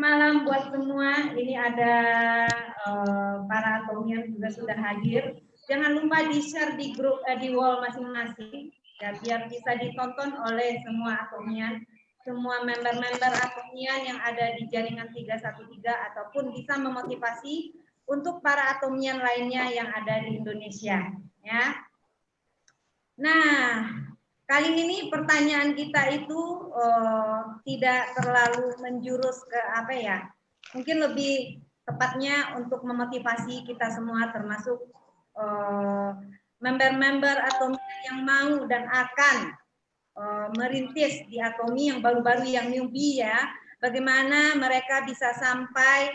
malam buat semua. Ini ada para atomian juga sudah hadir. Jangan lupa di-share di grup di wall masing-masing ya, biar bisa ditonton oleh semua atomian, semua member-member atomian yang ada di jaringan 313 ataupun bisa memotivasi untuk para atomian lainnya yang ada di Indonesia ya. Nah, kali ini pertanyaan kita itu tidak terlalu menjurus ke apa ya, mungkin lebih tepatnya untuk memotivasi kita semua termasuk member-member atomian yang mau dan akan merintis di Atomi yang baru-baru, yang newbie ya, bagaimana mereka bisa sampai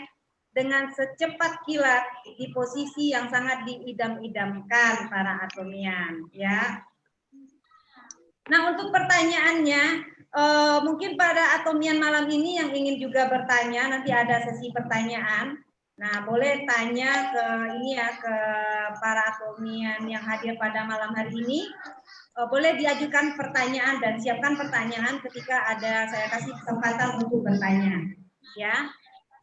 dengan secepat kilat di posisi yang sangat diidam-idamkan para atomian ya. Nah, untuk pertanyaannya, mungkin pada atomian malam ini yang ingin juga bertanya, nanti ada sesi pertanyaan. Nah, boleh tanya ke ini ya, ke para atomian yang hadir pada malam hari ini. Boleh diajukan pertanyaan dan siapkan pertanyaan ketika ada saya kasih kesempatan untuk bertanya. Ya.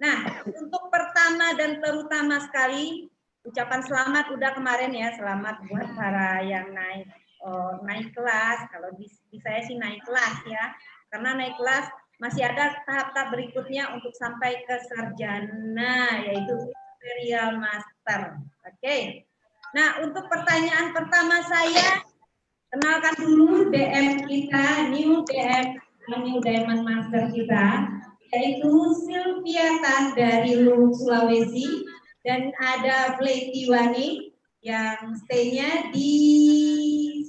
Nah, untuk pertama dan terutama sekali, ucapan selamat udah kemarin ya, selamat buat para yang naik kelas. Kalau di saya sih naik kelas ya, karena naik kelas masih ada tahap-tahap berikutnya untuk sampai ke sarjana, yaitu Imperial Master. Oke. Nah, untuk pertanyaan pertama saya, kenalkan dulu DM kita, new Diamond Master kita, yaitu Sylvia Tan dari Luwu, Sulawesi, dan ada Fletiwani yang stay-nya di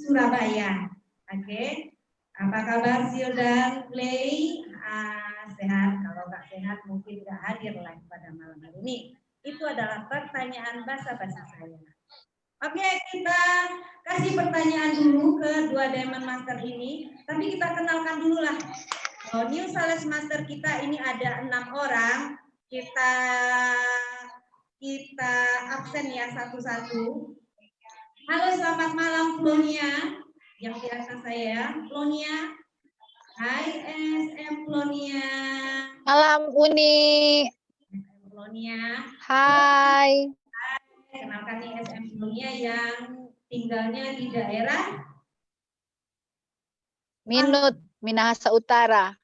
Surabaya. Oke. Apa kabar Sil dan Play? Sehat. Kalau nggak sehat mungkin nggak hadir lagi pada malam hari ini. Itu adalah pertanyaan basa-basi saya. Oke, kita kasih pertanyaan dulu ke dua Diamond Master ini. Tapi kita kenalkan dulu lah. New Sales Master kita ini ada 6 orang. Kita absen ya satu-satu. Halo, selamat malam Flonia. Yang biasa saya, Flonia. Hai SM Flonia. Malam Uni. SM Flonia. Hai. Kenalkan nih SM Flonia yang tinggalnya di daerah Minahasa Utara.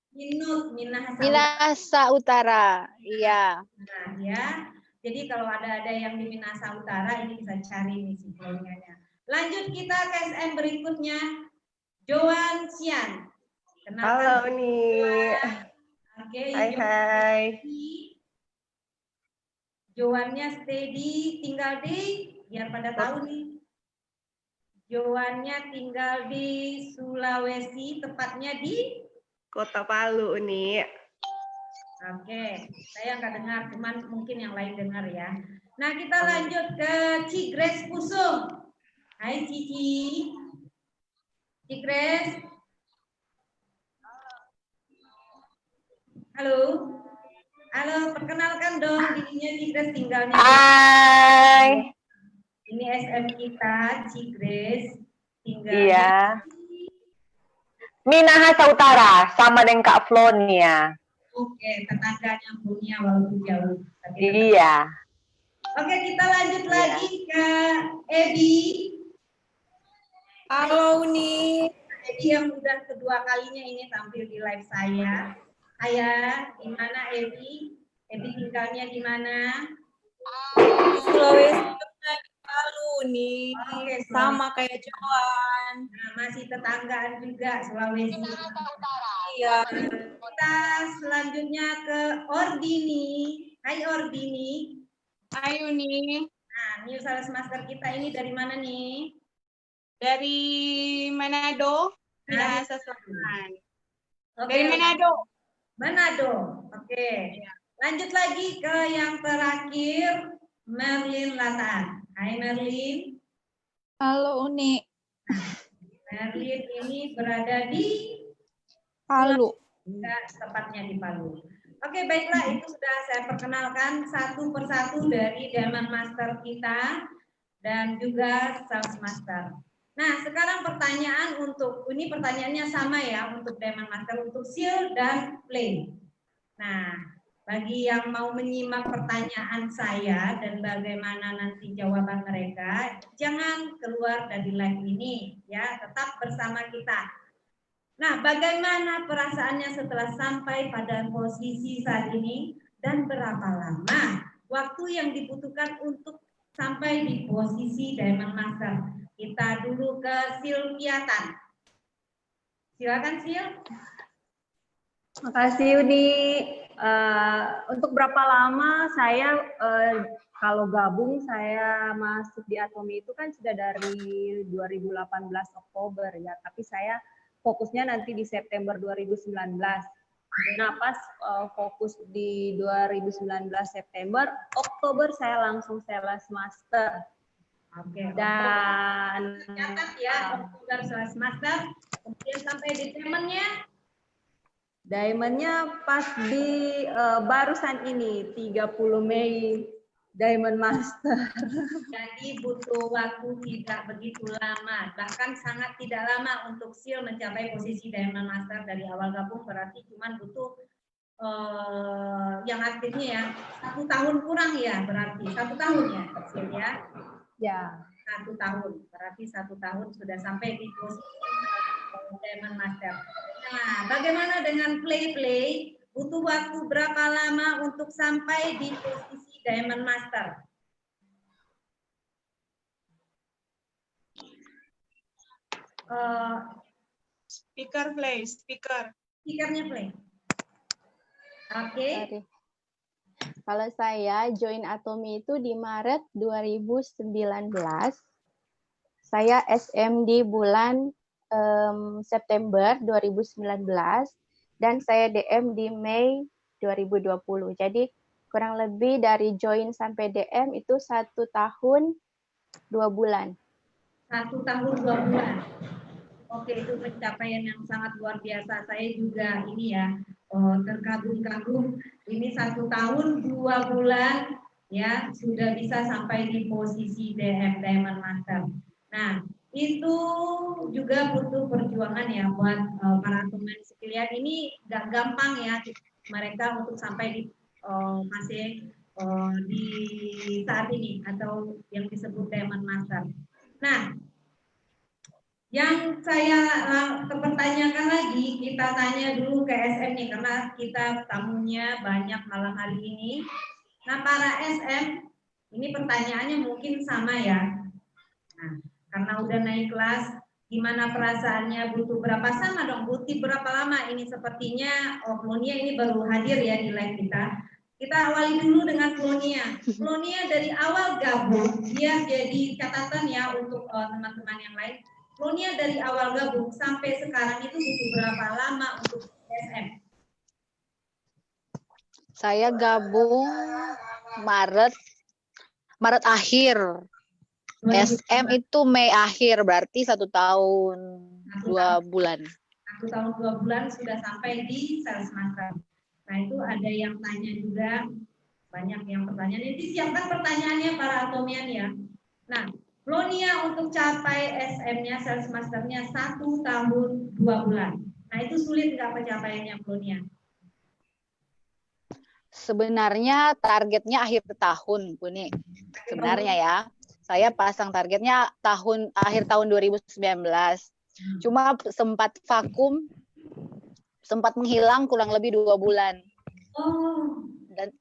Minahasa Utara. Iya. Nah, ya. Jadi kalau ada yang di Minahasa Utara ini bisa cari nih si Flonianya. Lanjut kita ke SM berikutnya. Joan Sian. Kenalkan. Halo nih. Oke, Hai. Joannya steady tinggal di, biar pada tahu nih. Joannya tinggal di Sulawesi, tepatnya di Kota Palu nih. Oke, saya nggak dengar, cuman mungkin yang lain dengar ya. Nah, kita lanjut ke Cigres Pusung. Hai Cici. Cigres. Halo. Halo, perkenalkan dong dirinya Cigres tinggalnya. Hai. Ini SM kita, Cigres tinggal. Iya. Minahasa Utara sama dengan Kak Flonia. Oke, tetangganya punya walaupun jauh. Iya. Oke, kita lanjut lagi ke Ebi. Halo Uni. Ebi yang udah kedua kalinya ini tampil di live saya. Di mana Ebi? Ebi tinggalnya di mana? Sulawesi di Palu nih. Oke, sama kayak Joan. Nah, masih tetanggaan juga Sulawesi. Iya. Kita selanjutnya ke Ordini. Hai Ordini. Hai Uni. Nah, New Sales Master kita ini dari mana nih? Dari Manado, Nah, Minahasa Selatan. Oke. Dari Manado. Manado. Oke. Lanjut lagi ke yang terakhir, Merlin Latan. Hai Merlin. Halo Uni. Merlin ini berada di Palu. Tepatnya di Palu. Oke, baiklah, itu sudah saya perkenalkan satu persatu dari Diamond Master kita dan juga Sales Master. Nah, sekarang pertanyaan ini pertanyaannya sama ya untuk Diamond Master, untuk Seal dan Play. Nah, Bagi yang mau menyimak pertanyaan saya dan bagaimana nanti jawaban mereka, jangan keluar dari live ini, ya, tetap bersama kita. Nah, bagaimana perasaannya setelah sampai pada posisi saat ini dan berapa lama waktu yang dibutuhkan untuk sampai di posisi Diamond Master? Kita dulu ke Silviatan. Silakan Sil. Makasih Uni. Untuk berapa lama saya kalau gabung saya masuk di Atomi itu kan sudah dari 2018 Oktober ya, tapi saya fokusnya nanti di September 2019. Nah pas fokus di 2019 September, Oktober saya langsung sales master. Oke. Dan catat ya, Oktober sales master, kemudian sampai di Diamond-nya pas di barusan ini 30 Mei Diamond Master. Jadi butuh waktu tidak begitu lama, bahkan sangat tidak lama untuk Sil mencapai posisi Diamond Master dari awal gabung, berarti cuma butuh yang aktifnya ya 1 tahun kurang ya, berarti 1 tahun ya Sil ya. Ya. 1 tahun, berarti 1 tahun sudah sampai di posisi Diamond Master. Nah, bagaimana dengan play? Butuh waktu berapa lama untuk sampai di posisi Diamond Master? Speaker play, speaker. Speakernya play. Oke. Sorry. Kalau saya join Atomi itu di Maret 2019. Saya SM di bulan September 2019 dan saya DM di Mei 2020. Jadi kurang lebih dari join sampai DM itu 1 tahun 2 bulan. 1 tahun 2 bulan. Oke, itu pencapaian yang sangat luar biasa. Saya juga ini ya terkagum-kagum. Ini 1 tahun 2 bulan ya sudah bisa sampai di posisi DM Diamond Master. Nah, itu juga butuh perjuangan ya buat para teman sekalian. Ini gak gampang ya mereka untuk sampai di fase di saat ini atau yang disebut Diamond Master. Nah, yang saya pertanyakan lagi, kita tanya dulu ke SM nih karena kita tamunya banyak malam hari ini. Nah, para SM, ini pertanyaannya mungkin sama ya. Nah, karena udah naik kelas, gimana perasaannya, butuh berapa sama dong, butuh berapa lama ini sepertinya Flonia ini baru hadir ya di live kita. Kita awali dulu dengan Flonia. Flonia dari awal gabung, dia jadi catatan ya untuk teman-teman yang lain. Flonia dari awal gabung sampai sekarang itu butuh berapa lama untuk SM? Saya gabung Maret akhir. SM itu Mei akhir, berarti 1 tahun 2 bulan. 1 tahun 2 bulan sudah sampai di sales master. Nah, itu ada yang tanya juga, banyak yang pertanyaan. Jadi siapkan pertanyaannya para atomian ya. Nah, Flonia untuk capai SM-nya, sales master-nya 1 tahun 2 bulan. Nah, itu sulit nggak pencapaiannya Flonia? Sebenarnya targetnya akhir tahun, Buni. Sebenarnya ya. Saya pasang targetnya akhir tahun 2019. Cuma sempat vakum, sempat menghilang kurang lebih 2 bulan. Oh. Dan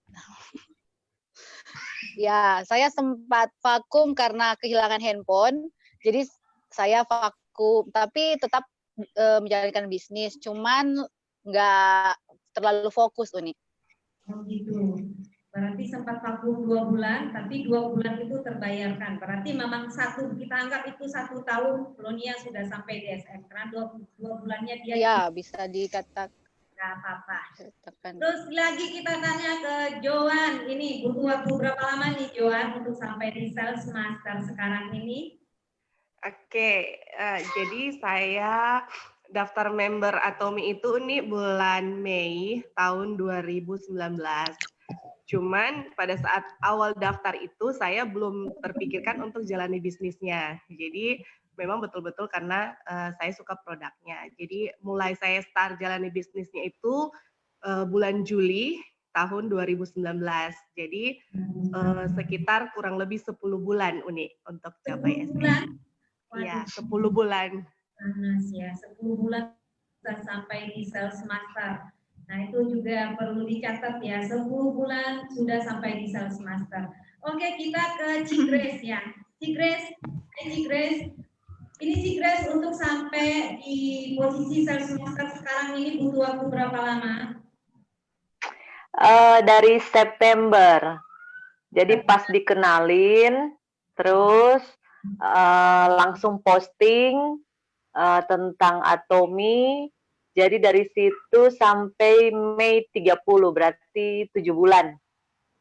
ya, saya sempat vakum karena kehilangan handphone. Jadi saya vakum, tapi tetap menjalankan bisnis. Cuman nggak terlalu fokus, Uni. Oh gitu. Berarti sempat vakum 2 bulan, tapi 2 bulan itu terbayarkan. Berarti memang kita anggap itu 1 tahun Flonia sudah sampai di SM. Karena 2 bulannya dia. Ya, bisa dikatakan. Nggak apa-apa. Terus lagi kita tanya ke Joan. Ini butuh waktu berapa lama nih Joan untuk sampai di sales master sekarang ini? Oke, jadi saya daftar member Atomi itu nih bulan Mei tahun 2019. Cuman pada saat awal daftar itu saya belum terpikirkan untuk jalani bisnisnya. Jadi memang betul-betul karena saya suka produknya. Jadi mulai saya start jalani bisnisnya itu bulan Juli tahun 2019. Jadi sekitar kurang lebih 10 bulan Uni untuk capai 10 SM. bulan? Iya, Waduh, 10 bulan. panas ya, 10 bulan bisa sampai di sales master. Nah, itu juga perlu dicatat ya, 10 bulan sudah sampai di sales master. Oke, kita ke Cigres ya. Cigres, Cigres. Ini Cigres untuk sampai di posisi sales master sekarang ini butuh waktu berapa lama? Dari September. Jadi pas dikenalin, terus langsung posting tentang Atomi. Jadi dari situ sampai Mei 30, berarti 7 bulan.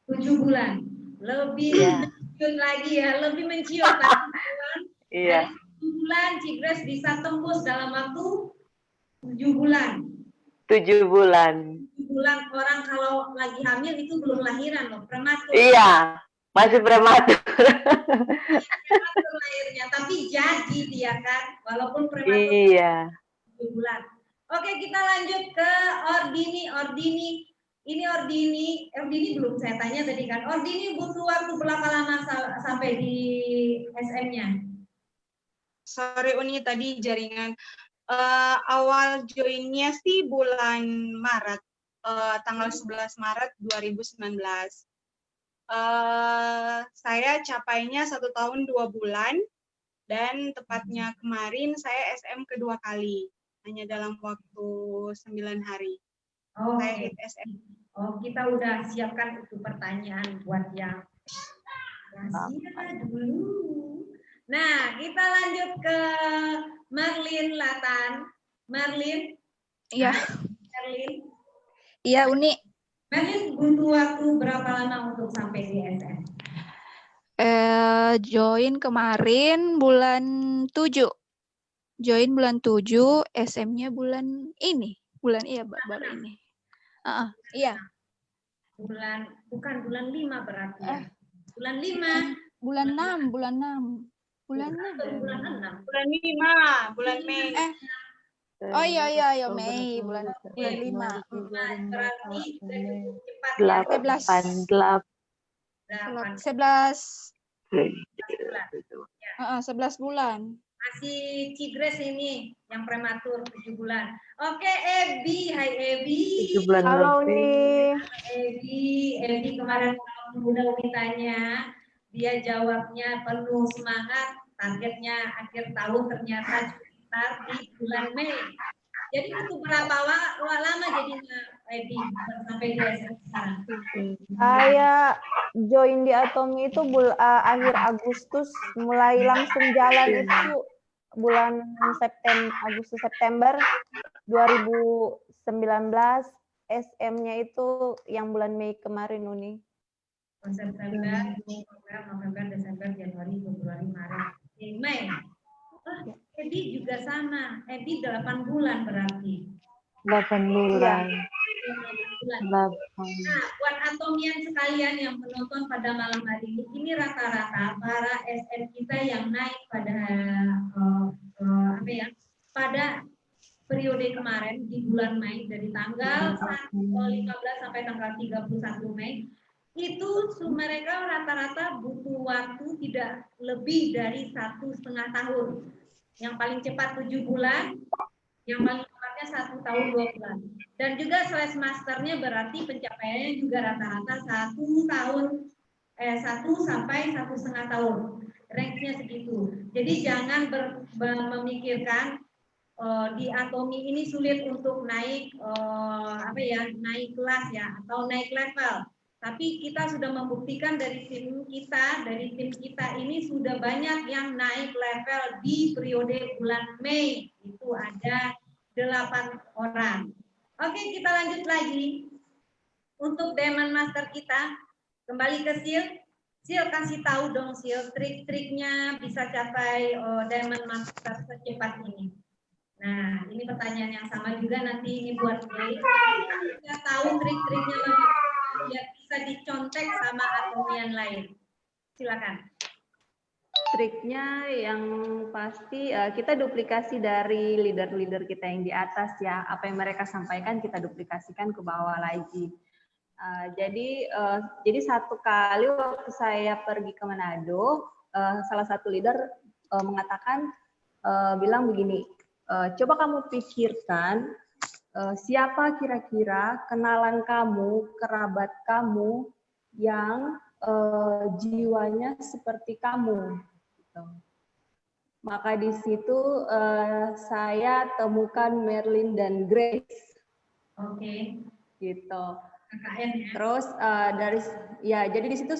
7 bulan. Lebih menciut lagi ya, lebih menciut. Iya. Dari 7 bulan, Cigres bisa tembus dalam waktu 7 bulan. 7 bulan. 7 bulan, orang kalau lagi hamil itu belum lahiran loh, prematur. Iya, masih prematur. Prematur lahirnya, tapi jadi dia kan, walaupun prematur. Iya. 7 bulan. Oke, kita lanjut ke Ordini. Ini Ordini belum saya tanya tadi kan. Ordini butuh waktu berapa lama sampai di SM-nya? Sorry Uni, tadi jaringan. Awal joinnya sih bulan Maret, tanggal 11 Maret 2019. Saya capainya 1 tahun 2 bulan, dan tepatnya kemarin saya SM kedua kali, hanya dalam waktu 9 hari. Oh, Saya hit SM. Oh, kita udah siapkan itu pertanyaan buat yang rahasia dulu. Nah, kita lanjut ke Merlin Latan. Merlin. Iya. Merlin. Iya, Uni. Merlin butuh waktu berapa lama untuk sampai di SM? Join kemarin bulan 7. Join bulan 7, SM-nya bulan ini. Baru ini. Iya. Bukan bulan 5 berarti ya. Bulan 5. Bulan 6. Bulan 6. Bulan 6. Bulan 5, bulan Mei. Oh iya, Mei. Bulan 5. Berarti cepat 11 bulan. Masih Cigres ini yang prematur 7 bulan. Oke, Ebi. Hai Ebi. 7 bulan Halo lebih. nih. Ebi kemarin udah tanya, dia jawabnya penuh semangat. Targetnya akhir tahun ternyata sekitar di bulan Mei. Jadi butuh berapa lama jadinya Ebi sampai di SM sekarang? Saya join di Atomi itu akhir Agustus, mulai langsung jalan itu bulan Agustus September 2019, SM-nya itu yang bulan Mei kemarin, Uni. September, November, Desember, Januari, Februari, Maret, Mei. Ebi juga sama. Ebi 8 bulan berarti. 8 bulan. Nah, buat atomian sekalian yang menonton pada malam hari ini rata-rata para SM kita yang naik pada pada periode kemarin di bulan Mei dari tanggal 15 sampai tanggal 31 Mei itu mereka rata-rata butuh waktu tidak lebih dari 1,5 tahun. Yang paling cepat 7 bulan, yang paling cepatnya 1 tahun 2 bulan. Dan juga sales masternya berarti pencapaiannya juga rata-rata 1 sampai 1,5 tahun. Range-nya segitu. Jadi jangan memikirkan di Atomi ini sulit untuk naik naik kelas ya atau naik level. Tapi kita sudah membuktikan dari tim kita ini sudah banyak yang naik level di periode bulan Mei. Itu ada 8 orang. Oke, kita lanjut lagi. Untuk Diamond Master kita, kembali ke Sil. Sil kasih tahu dong Sil, trik-triknya bisa capai Diamond Master secepat ini. Nah, ini pertanyaan yang sama juga nanti ini buat Gay. Kita tahu trik-triknya biar bisa dicontek sama atomian lain. Silakan. Triknya yang pasti kita duplikasi dari leader-leader kita yang di atas ya. Apa yang mereka sampaikan kita duplikasikan ke bawah lagi. Jadi satu kali waktu saya pergi ke Manado, salah satu leader mengatakan, bilang begini, coba kamu pikirkan siapa kira-kira kenalan kamu, kerabat kamu yang jiwanya seperti kamu. Gitu. Maka di situ saya temukan Merlin dan Grace. Oke. Gitu. KKN ya. Terus jadi di situ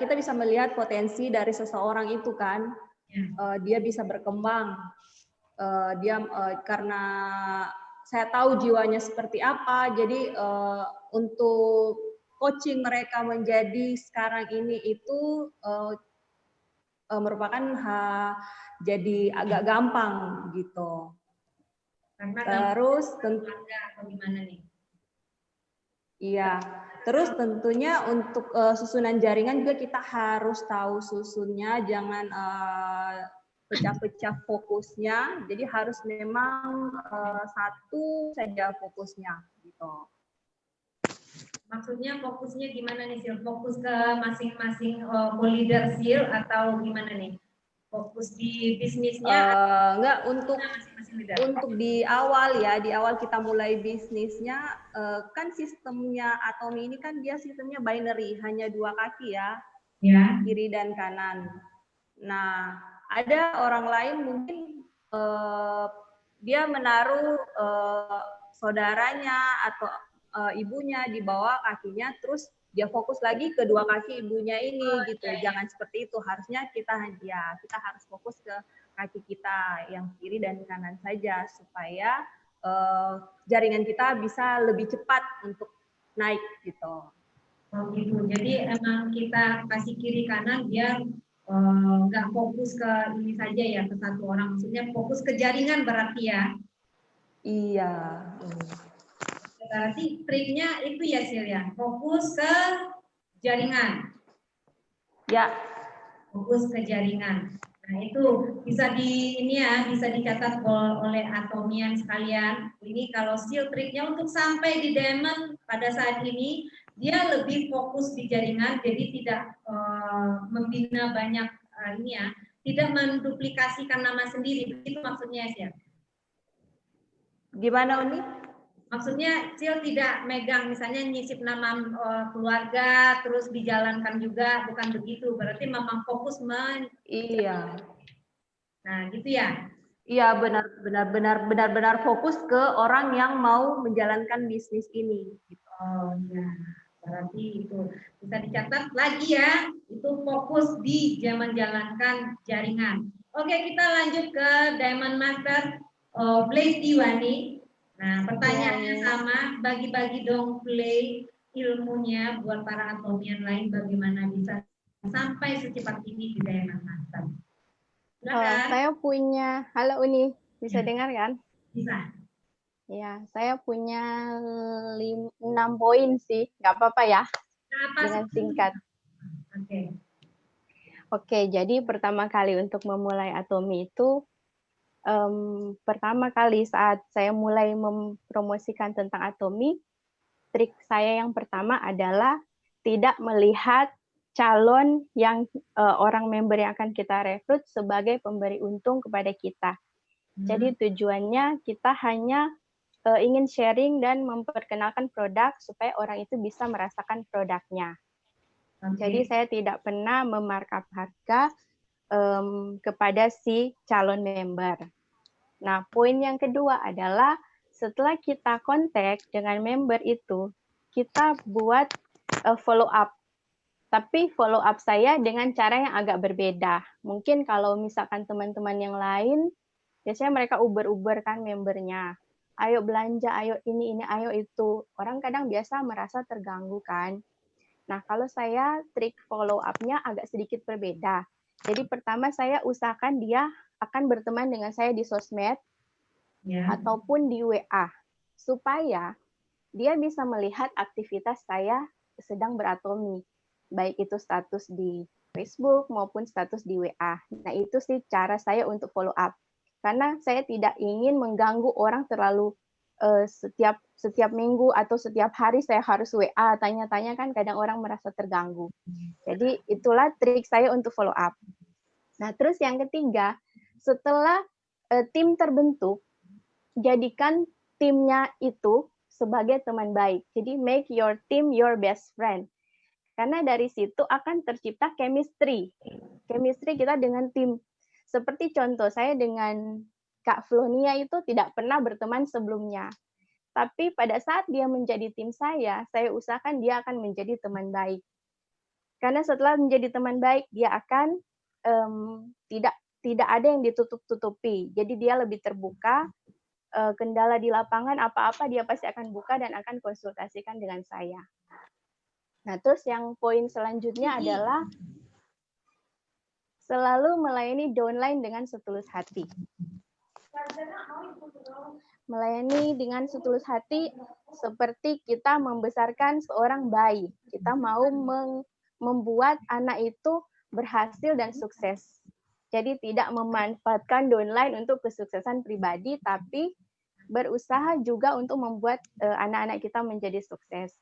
kita bisa melihat potensi dari seseorang itu kan, dia bisa berkembang, karena saya tahu jiwanya seperti apa, jadi untuk coaching mereka menjadi sekarang ini itu merupakan jadi agak gampang gitu. Karena Terus atau gimana nih? Iya, terus tentunya untuk susunan jaringan juga kita harus tahu susunnya, jangan pecah-pecah fokusnya. Jadi harus memang satu saja fokusnya, gitu. Maksudnya fokusnya gimana nih, Sil? Fokus ke masing-masing leader Sil atau gimana nih? Fokus di bisnisnya? Enggak, untuk di awal kita mulai bisnisnya, kan sistemnya Atomi ini kan dia sistemnya binary, hanya 2 kaki ya, kiri dan kanan. Nah, ada orang lain mungkin dia menaruh saudaranya atau ibunya di bawah kakinya, terus dia fokus lagi ke 2 kaki ibunya ini gitu. Jangan seperti itu. Harusnya kita harus fokus ke kaki kita yang kiri dan kanan saja supaya jaringan kita bisa lebih cepat untuk naik gitu. Oh gitu. Jadi emang kita kasih kiri kanan biar nggak fokus ke ini saja ya, ke satu orang. Maksudnya fokus ke jaringan berarti ya? Iya. Berarti triknya itu ya Sil ya, fokus ke jaringan. Ya. Fokus ke jaringan. Nah itu bisa bisa dicatat oleh Atomian sekalian. Ini kalau Sil triknya untuk sampai di diamond pada saat ini dia lebih fokus di jaringan, jadi tidak membina banyak tidak menduplikasikan nama sendiri. Itu maksudnya Sil. Gimana Uni? Maksudnya Sil tidak megang misalnya nyisip nama keluarga terus dijalankan juga, bukan begitu. Berarti memang fokus Iya. Nah, gitu ya. Iya, benar-benar fokus ke orang yang mau menjalankan bisnis ini. Oh ya, berarti itu bisa dicatat lagi ya. Itu fokus di menjalankan jaringan. Oke, kita lanjut ke Diamond Master Blaze Diwani. Nah, pertanyaannya sama, bagi-bagi dong play ilmunya buat para atomian lain bagaimana bisa sampai secepat ini di Diamond Master. Saya punya, halo Uni, bisa dengar kan? Bisa. Ya, saya punya 6 poin sih, nggak apa-apa ya, dengan singkat. Oke, jadi pertama kali untuk memulai Atomi itu, pertama kali saat saya mulai mempromosikan tentang Atomi, trik saya yang pertama adalah tidak melihat calon yang orang member yang akan kita rekrut sebagai pemberi untung kepada kita. Jadi tujuannya kita hanya ingin sharing dan memperkenalkan produk supaya orang itu bisa merasakan produknya. Jadi saya tidak pernah memarkup harga kepada si calon member. Nah, poin yang kedua adalah setelah kita kontak dengan member itu, kita buat follow up. Tapi follow up saya dengan cara yang agak berbeda. Mungkin kalau misalkan teman-teman yang lain, biasanya mereka uber-uber kan membernya. Ayo belanja, ayo ini, ayo itu. Orang kadang biasa merasa terganggu kan. Nah, kalau saya trik follow up-nya agak sedikit berbeda. Jadi pertama saya usahakan dia akan berteman dengan saya di sosmed ataupun di WA supaya dia bisa melihat aktivitas saya sedang beratomi, baik itu status di Facebook maupun status di WA. Nah, itu sih cara saya untuk follow up. Karena saya tidak ingin mengganggu orang terlalu setiap minggu atau setiap hari saya harus WA tanya-tanya, kan kadang orang merasa terganggu. Jadi itulah trik saya untuk follow up. Nah, terus yang ketiga, setelah tim terbentuk, jadikan timnya itu sebagai teman baik. Jadi make your team your best friend. Karena dari situ akan tercipta chemistry. Chemistry kita dengan tim. Seperti contoh saya dengan Kak Flonia itu tidak pernah berteman sebelumnya. Tapi pada saat dia menjadi tim saya usahakan dia akan menjadi teman baik. Karena setelah menjadi teman baik, dia akan tidak ada yang ditutup-tutupi. Jadi dia lebih terbuka, kendala di lapangan apa-apa dia pasti akan buka dan akan konsultasikan dengan saya. Nah, terus yang poin selanjutnya adalah selalu melayani downline dengan setulus hati. Melayani dengan setulus hati seperti kita membesarkan seorang bayi. Kita mau membuat anak itu berhasil dan sukses. Jadi tidak memanfaatkan downline untuk kesuksesan pribadi, tapi berusaha juga untuk membuat anak-anak kita menjadi sukses.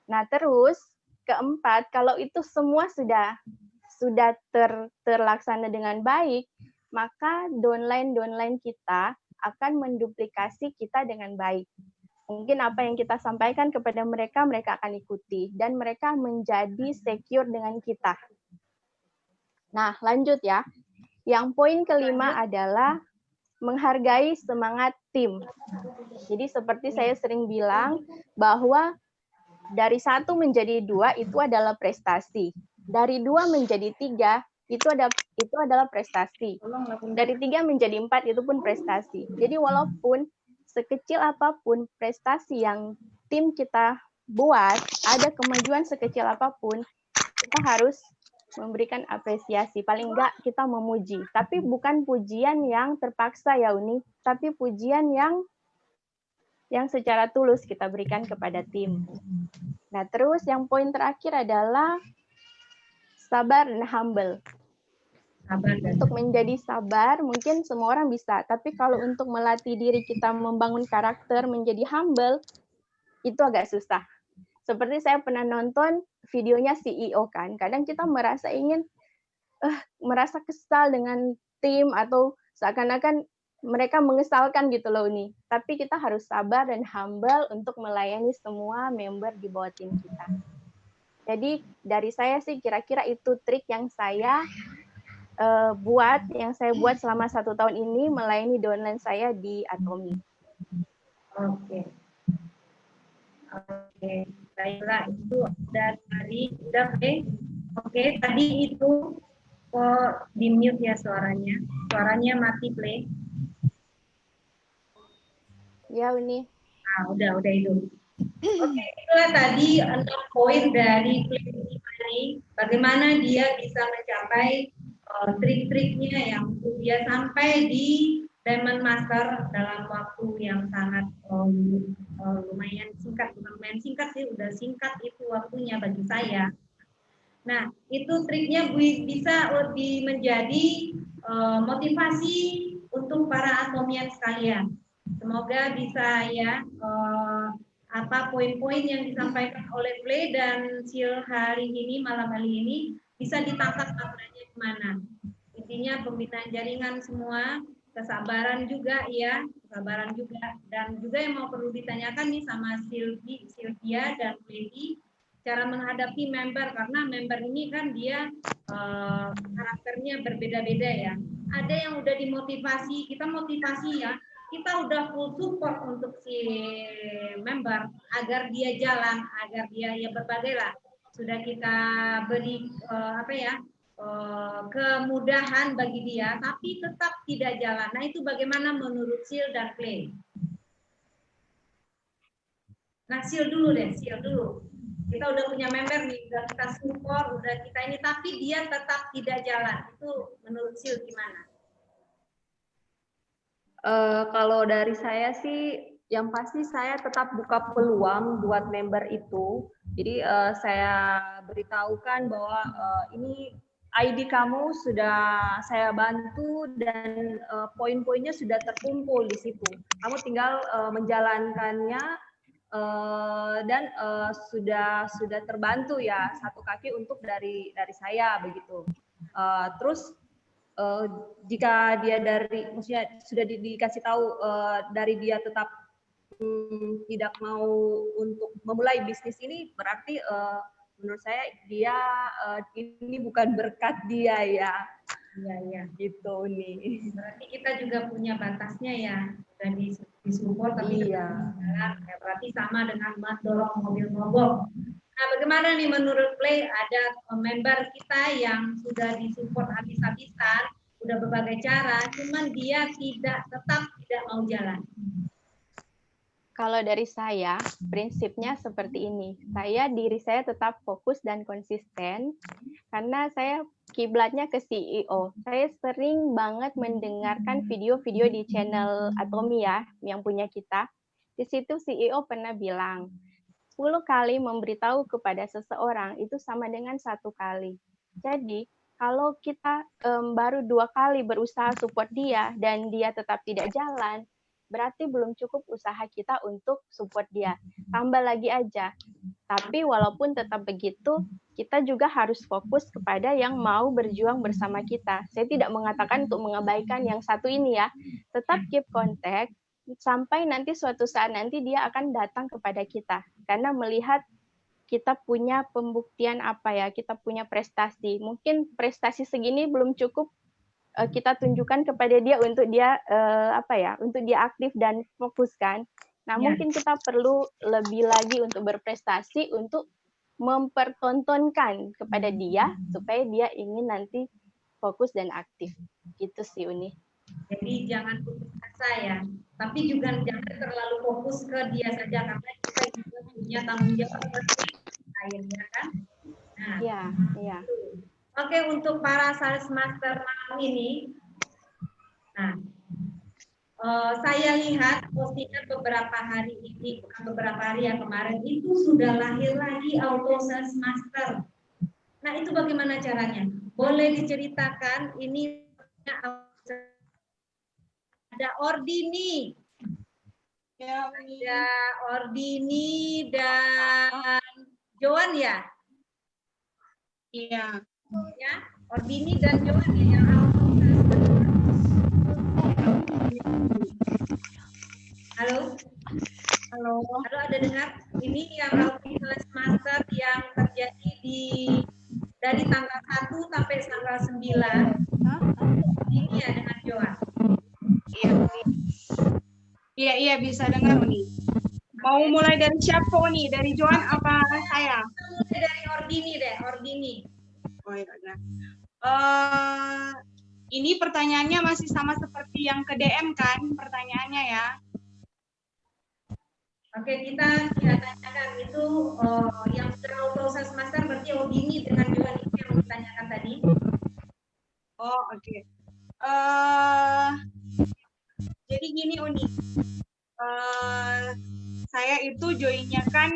Nah, terus keempat, kalau itu semua sudah terlaksana dengan baik, maka downline kita akan menduplikasi kita dengan baik. Mungkin apa yang kita sampaikan kepada mereka, mereka akan ikuti. Dan mereka menjadi secure dengan kita. Nah, lanjut ya. Yang poin kelima adalah menghargai semangat tim. Jadi seperti saya sering bilang, bahwa dari 1 menjadi 2 itu adalah prestasi. Dari 2 menjadi 3 itu adalah prestasi. Dari 3 menjadi 4 itu pun prestasi. Jadi walaupun sekecil apapun prestasi yang tim kita buat, ada kemajuan sekecil apapun, kita harus memberikan apresiasi. Paling enggak kita memuji. Tapi bukan pujian yang terpaksa ya Uni, tapi pujian yang secara tulus kita berikan kepada tim. Nah, terus yang poin terakhir adalah sabar dan humble. Untuk menjadi sabar, mungkin semua orang bisa. Tapi kalau untuk melatih diri kita membangun karakter menjadi humble, itu agak susah. Seperti saya pernah nonton videonya CEO kan. Kadang kita merasa merasa kesal dengan tim atau seakan-akan mereka mengesalkan gitu loh nih. Tapi kita harus sabar dan humble untuk melayani semua member di bawah tim kita. Jadi dari saya sih kira-kira itu trik yang saya buat selama 1 tahun ini melayani downline saya di Atomi. Oke, baiklah, itu dari udah Oke, tadi itu di mute ya suaranya mati play. Ya Uni. Nah, udah itu. Oke, itulah tadi 6 poin dari play ini. Bagaimana dia bisa mencapai trik-triknya yang dia sampai di Diamond Master dalam waktu yang sangat lumayan singkat, bukan lumayan singkat sih, udah singkat itu waktunya bagi saya. Nah, itu triknya bisa lebih menjadi motivasi untuk para atomian sekalian. Semoga bisa ya poin-poin yang disampaikan oleh Play dan Sil hari ini, malam hari ini bisa ditangkap maknanya kemana. Intinya pembinaan jaringan semua, kesabaran juga ya, dan juga yang mau perlu ditanyakan nih sama Sylvia dan Lady, cara menghadapi member, karena member ini kan dia karakternya berbeda-beda ya. Ada yang udah dimotivasi, kita motivasi ya, kita udah full support untuk si member agar dia jalan, agar dia ya berbagai lah. Sudah kita beri kemudahan bagi dia, tapi tetap tidak jalan. Nah, itu bagaimana menurut Sil dan Clay? Nah, Sil dulu. Kita udah punya member nih, udah kita support, udah kita ini, tapi dia tetap tidak jalan. Itu menurut Sil gimana? Kalau dari saya sih, yang pasti saya tetap buka peluang buat member itu. Jadi saya beritahukan bahwa ini ID kamu sudah saya bantu dan poin-poinnya sudah terkumpul di situ. Kamu tinggal menjalankannya dan sudah terbantu ya, satu kaki untuk dari saya begitu. Terus jika dia maksudnya sudah dikasih tahu dari dia tetap tidak mau untuk memulai bisnis ini, berarti menurut saya dia ini bukan berkat dia ya. Iya. Gitu nih. Berarti kita juga punya batasnya ya, dan disupport tapi iya. Jalan. Ya, berarti sama dengan mendorong mobil mogok. Nah, bagaimana nih menurut Play? Ada member kita yang sudah disupport habis-habisan, udah berbagai cara, cuman dia tetap tidak mau jalan. Kalau dari saya, prinsipnya seperti ini. Diri saya tetap fokus dan konsisten karena saya kiblatnya ke CEO. Saya sering banget mendengarkan video-video di channel Atomi ya, yang punya kita. Di situ CEO pernah bilang, 10 kali memberitahu kepada seseorang itu sama dengan 1 kali. Jadi, kalau kita baru 2 kali berusaha support dia dan dia tetap tidak jalan, berarti belum cukup usaha kita untuk support dia. Tambah lagi aja. Tapi walaupun tetap begitu, kita juga harus fokus kepada yang mau berjuang bersama kita. Saya tidak mengatakan untuk mengabaikan yang satu ini ya. Tetap keep contact sampai nanti suatu saat nanti dia akan datang kepada kita. Karena melihat kita punya pembuktian kita punya prestasi. Mungkin prestasi segini belum cukup kita tunjukkan kepada dia untuk dia untuk dia aktif dan fokuskan. Nah, mungkin kita perlu lebih lagi untuk berprestasi untuk mempertontonkan kepada dia supaya dia ingin nanti fokus dan aktif. Gitu sih Uni. Jadi jangan putus asa ya, tapi juga jangan terlalu fokus ke dia saja karena kita juga punya tanggung jawab akhirnya kan. Nah, iya. Oke, untuk para sales master malam ini, nah, saya lihat postingan beberapa hari ini, bukan beberapa hari yang kemarin, itu sudah lahir lagi auto sales master. Nah, itu bagaimana caranya? Boleh diceritakan, ini ada Ordini. Ya, ada Ordini dan Joan ya? Iya. Ya, Ordini dan Joan ya yang Halo, ada dengar? Ini yang Auto Master yang terjadi dari tanggal 1 sampai tanggal 9. Ini ya dengan Joan. Iya bisa dengar nih. Mau mulai dari siapa nih? Dari Joan apa saya? Mulai dari Ordini deh, Ordini. Oh iya. Ini pertanyaannya masih sama seperti yang ke DM kan? Pertanyaannya ya. Oke, kita tanyakan itu yang auto sales master berarti Ordini dengan Joan itu yang ditanyakan tadi. Oh oke. Jadi gini Uni. Saya itu joinnya kan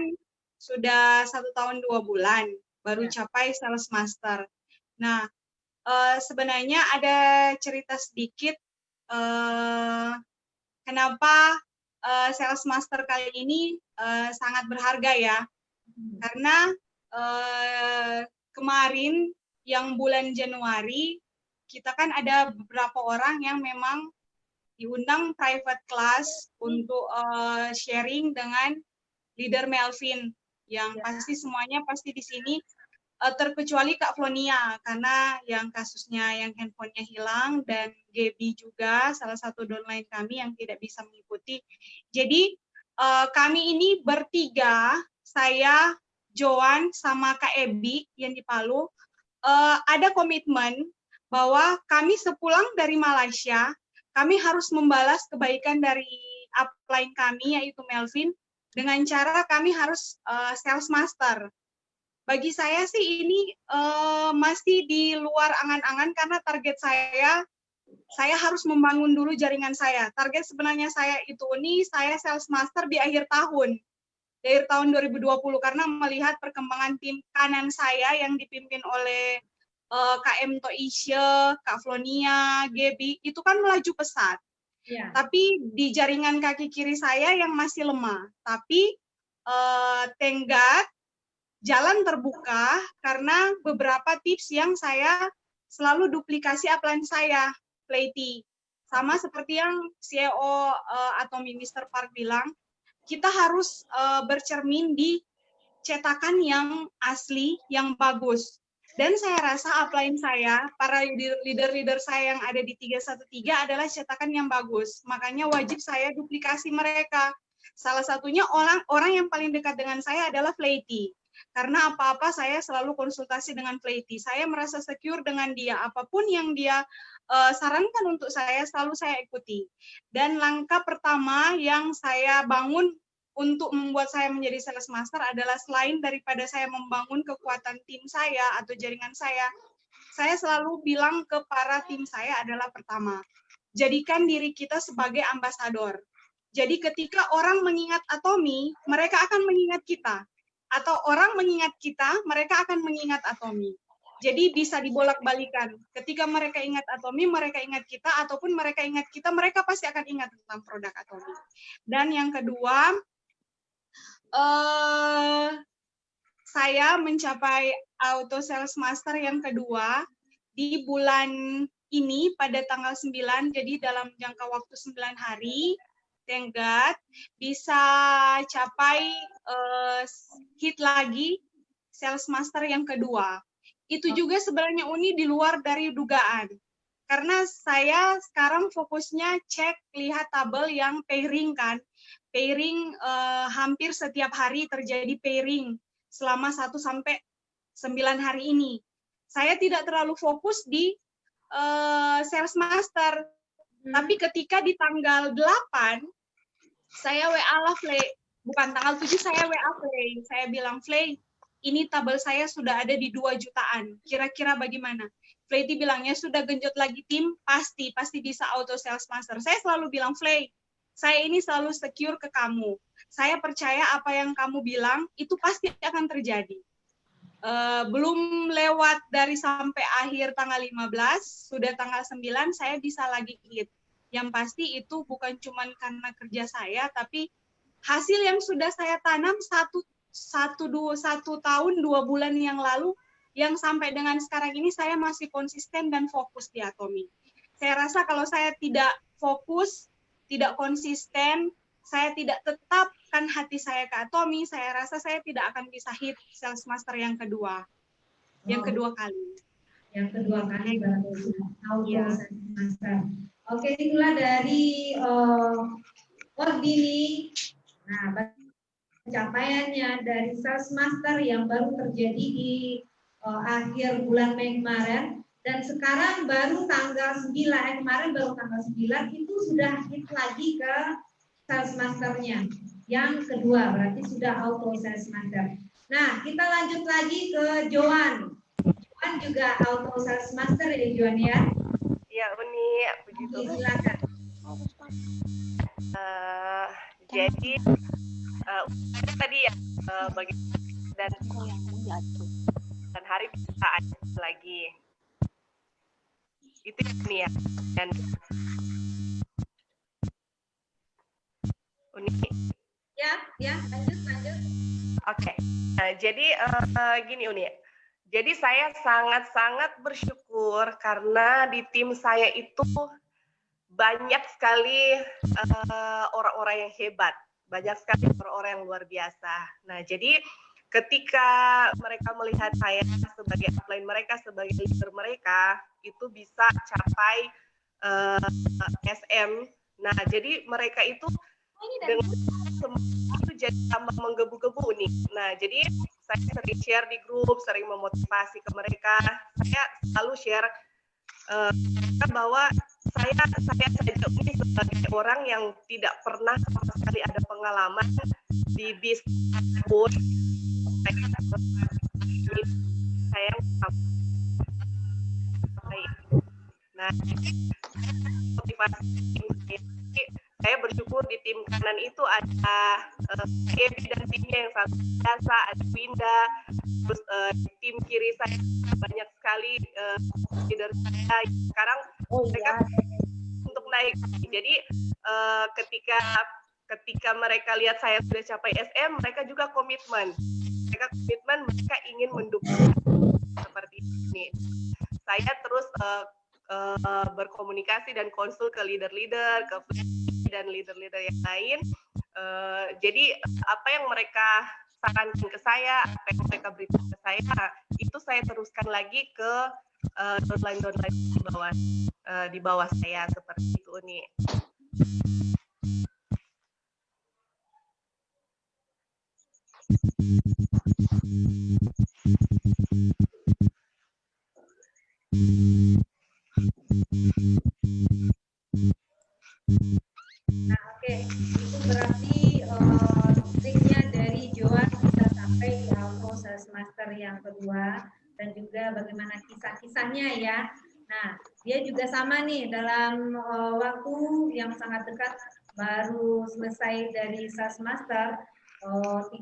sudah 1 tahun 2 bulan. Baru capai sales master. Nah, sebenarnya ada cerita sedikit kenapa sales master kali ini sangat berharga ya. Karena kemarin yang bulan Januari kita kan ada beberapa orang yang memang diundang private class untuk sharing dengan leader Melvin yang pasti semuanya pasti di sini terkecuali Kak Flonia karena yang kasusnya yang handphonenya hilang dan Gaby juga salah satu downline kami yang tidak bisa mengikuti. Jadi kami ini bertiga, saya, Joan, sama Kak Ebi yang di Palu, ada komitmen bahwa kami sepulang dari Malaysia, kami harus membalas kebaikan dari upline kami yaitu Melvin dengan cara kami harus sales master. Bagi saya sih ini masih di luar angan-angan karena target saya harus membangun dulu jaringan saya. Target sebenarnya saya itu saya sales master di akhir tahun 2020 karena melihat perkembangan tim kanan saya yang dipimpin oleh KM Toisye, Kak Flonia, Gebi, itu kan melaju pesat. Ya. Tapi di jaringan kaki kiri saya yang masih lemah. Tapi tenggat jalan terbuka karena beberapa tips yang saya selalu duplikasi upline saya, Platy. Sama seperti yang CEO atau Mr. Park bilang, kita harus bercermin di cetakan yang asli, yang bagus. Dan saya rasa upline saya, para leader-leader saya yang ada di 313 adalah cetakan yang bagus. Makanya wajib saya duplikasi mereka. Salah satunya orang yang paling dekat dengan saya adalah Platy. Karena apa-apa saya selalu konsultasi dengan Platy. Saya merasa secure dengan dia. Apapun yang dia sarankan untuk saya, selalu saya ikuti. Dan langkah pertama yang saya bangun untuk membuat saya menjadi sales master adalah selain daripada saya membangun kekuatan tim saya atau jaringan saya selalu bilang ke para tim saya adalah pertama, jadikan diri kita sebagai ambasador. Jadi ketika orang mengingat Atomy, mereka akan mengingat kita. Atau orang mengingat kita, mereka akan mengingat Atomy. Jadi bisa dibolak-balikan. Ketika mereka ingat Atomy, mereka ingat kita, ataupun mereka ingat kita, mereka pasti akan ingat tentang produk Atomy. Dan yang kedua, saya mencapai auto sales master yang kedua di bulan ini pada tanggal 9, jadi dalam jangka waktu 9 hari, thank God, bisa capai hit lagi sales master yang kedua. Itu juga sebenarnya Uni di luar dari dugaan. Karena saya sekarang fokusnya lihat tabel yang pairing kan. Pairing hampir setiap hari terjadi pairing selama 1 sampai 9 hari ini. Saya tidak terlalu fokus di sales master. Tapi ketika di tanggal 8, saya WA lah Flay. Bukan tanggal 7 saya WA Flay. Saya bilang, Flay, ini tabel saya sudah ada di 2 jutaan. Kira-kira bagaimana? Flaty bilangnya sudah genjot lagi tim, pasti bisa auto sales master. Saya selalu bilang, Flay, saya ini selalu secure ke kamu. Saya percaya apa yang kamu bilang, itu pasti akan terjadi. Belum lewat dari sampai akhir tanggal 15, sudah tanggal 9, saya bisa lagi hit. Yang pasti itu bukan cuma karena kerja saya, tapi hasil yang sudah saya tanam 1 tahun 2 bulan yang lalu, yang sampai dengan sekarang ini saya masih konsisten dan fokus di Atomy. Saya rasa kalau saya tidak fokus, tidak konsisten, saya tidak tetapkan hati saya ke Atomy, saya rasa saya tidak akan bisa hit sales master yang kedua. Yang kedua kali. Yang kedua kali baru auto sales master. Oke, itulah dari Ordini. Nah, pencapaiannya dari sales master yang baru terjadi di akhir bulan Mei kemarin, dan sekarang baru tanggal 9, kemarin baru tanggal 9 itu sudah hit lagi ke sales masternya yang kedua, berarti sudah auto sales master. Nah, kita lanjut lagi ke Joan. Joan juga auto sales master ya, Joan ya? Ya, Uni, begitu. Silakan. Jadi tadi ya dan hari bisa ada lagi. Itu ini ya. Dan Uni. Ya, lanjut. Oke. Nah, jadi gini Uni. Jadi saya sangat-sangat bersyukur karena di tim saya itu banyak sekali orang-orang yang hebat, banyak sekali orang-orang yang luar biasa. Nah, jadi ketika mereka melihat saya sebagai upline mereka, sebagai leader mereka, itu bisa capai SM. Nah, jadi mereka itu dengan itu jadi tambah menggebu-gebu nih. Nah, jadi saya sering share di grup, sering memotivasi ke mereka. Saya selalu share bahwa saya saja ini sebagai orang yang tidak pernah sama sekali ada pengalaman di bisnis pun. Saya nah, motivasi saya bersyukur di tim kanan itu ada Ebi dan timnya yang sangat biasa, ada Winda, terus tim kiri saya banyak sekali leader saya sekarang mereka untuk naik. Jadi ketika mereka lihat saya sudah capai SM, mereka juga komitmen. Mereka ingin mendukung seperti ini. Saya terus berkomunikasi dan konsul ke leader-leader, ke dan leader-leader yang lain. Jadi apa yang mereka sarankan ke saya, apa yang mereka berikan ke saya, itu saya teruskan lagi ke downline di bawah saya seperti itu nih. Nah, oke, itu berarti triknya dari Joan bisa sampai di auto sales master yang kedua dan juga bagaimana kisah-kisahnya ya. Nah, dia juga sama nih dalam waktu yang sangat dekat baru selesai dari sales master 31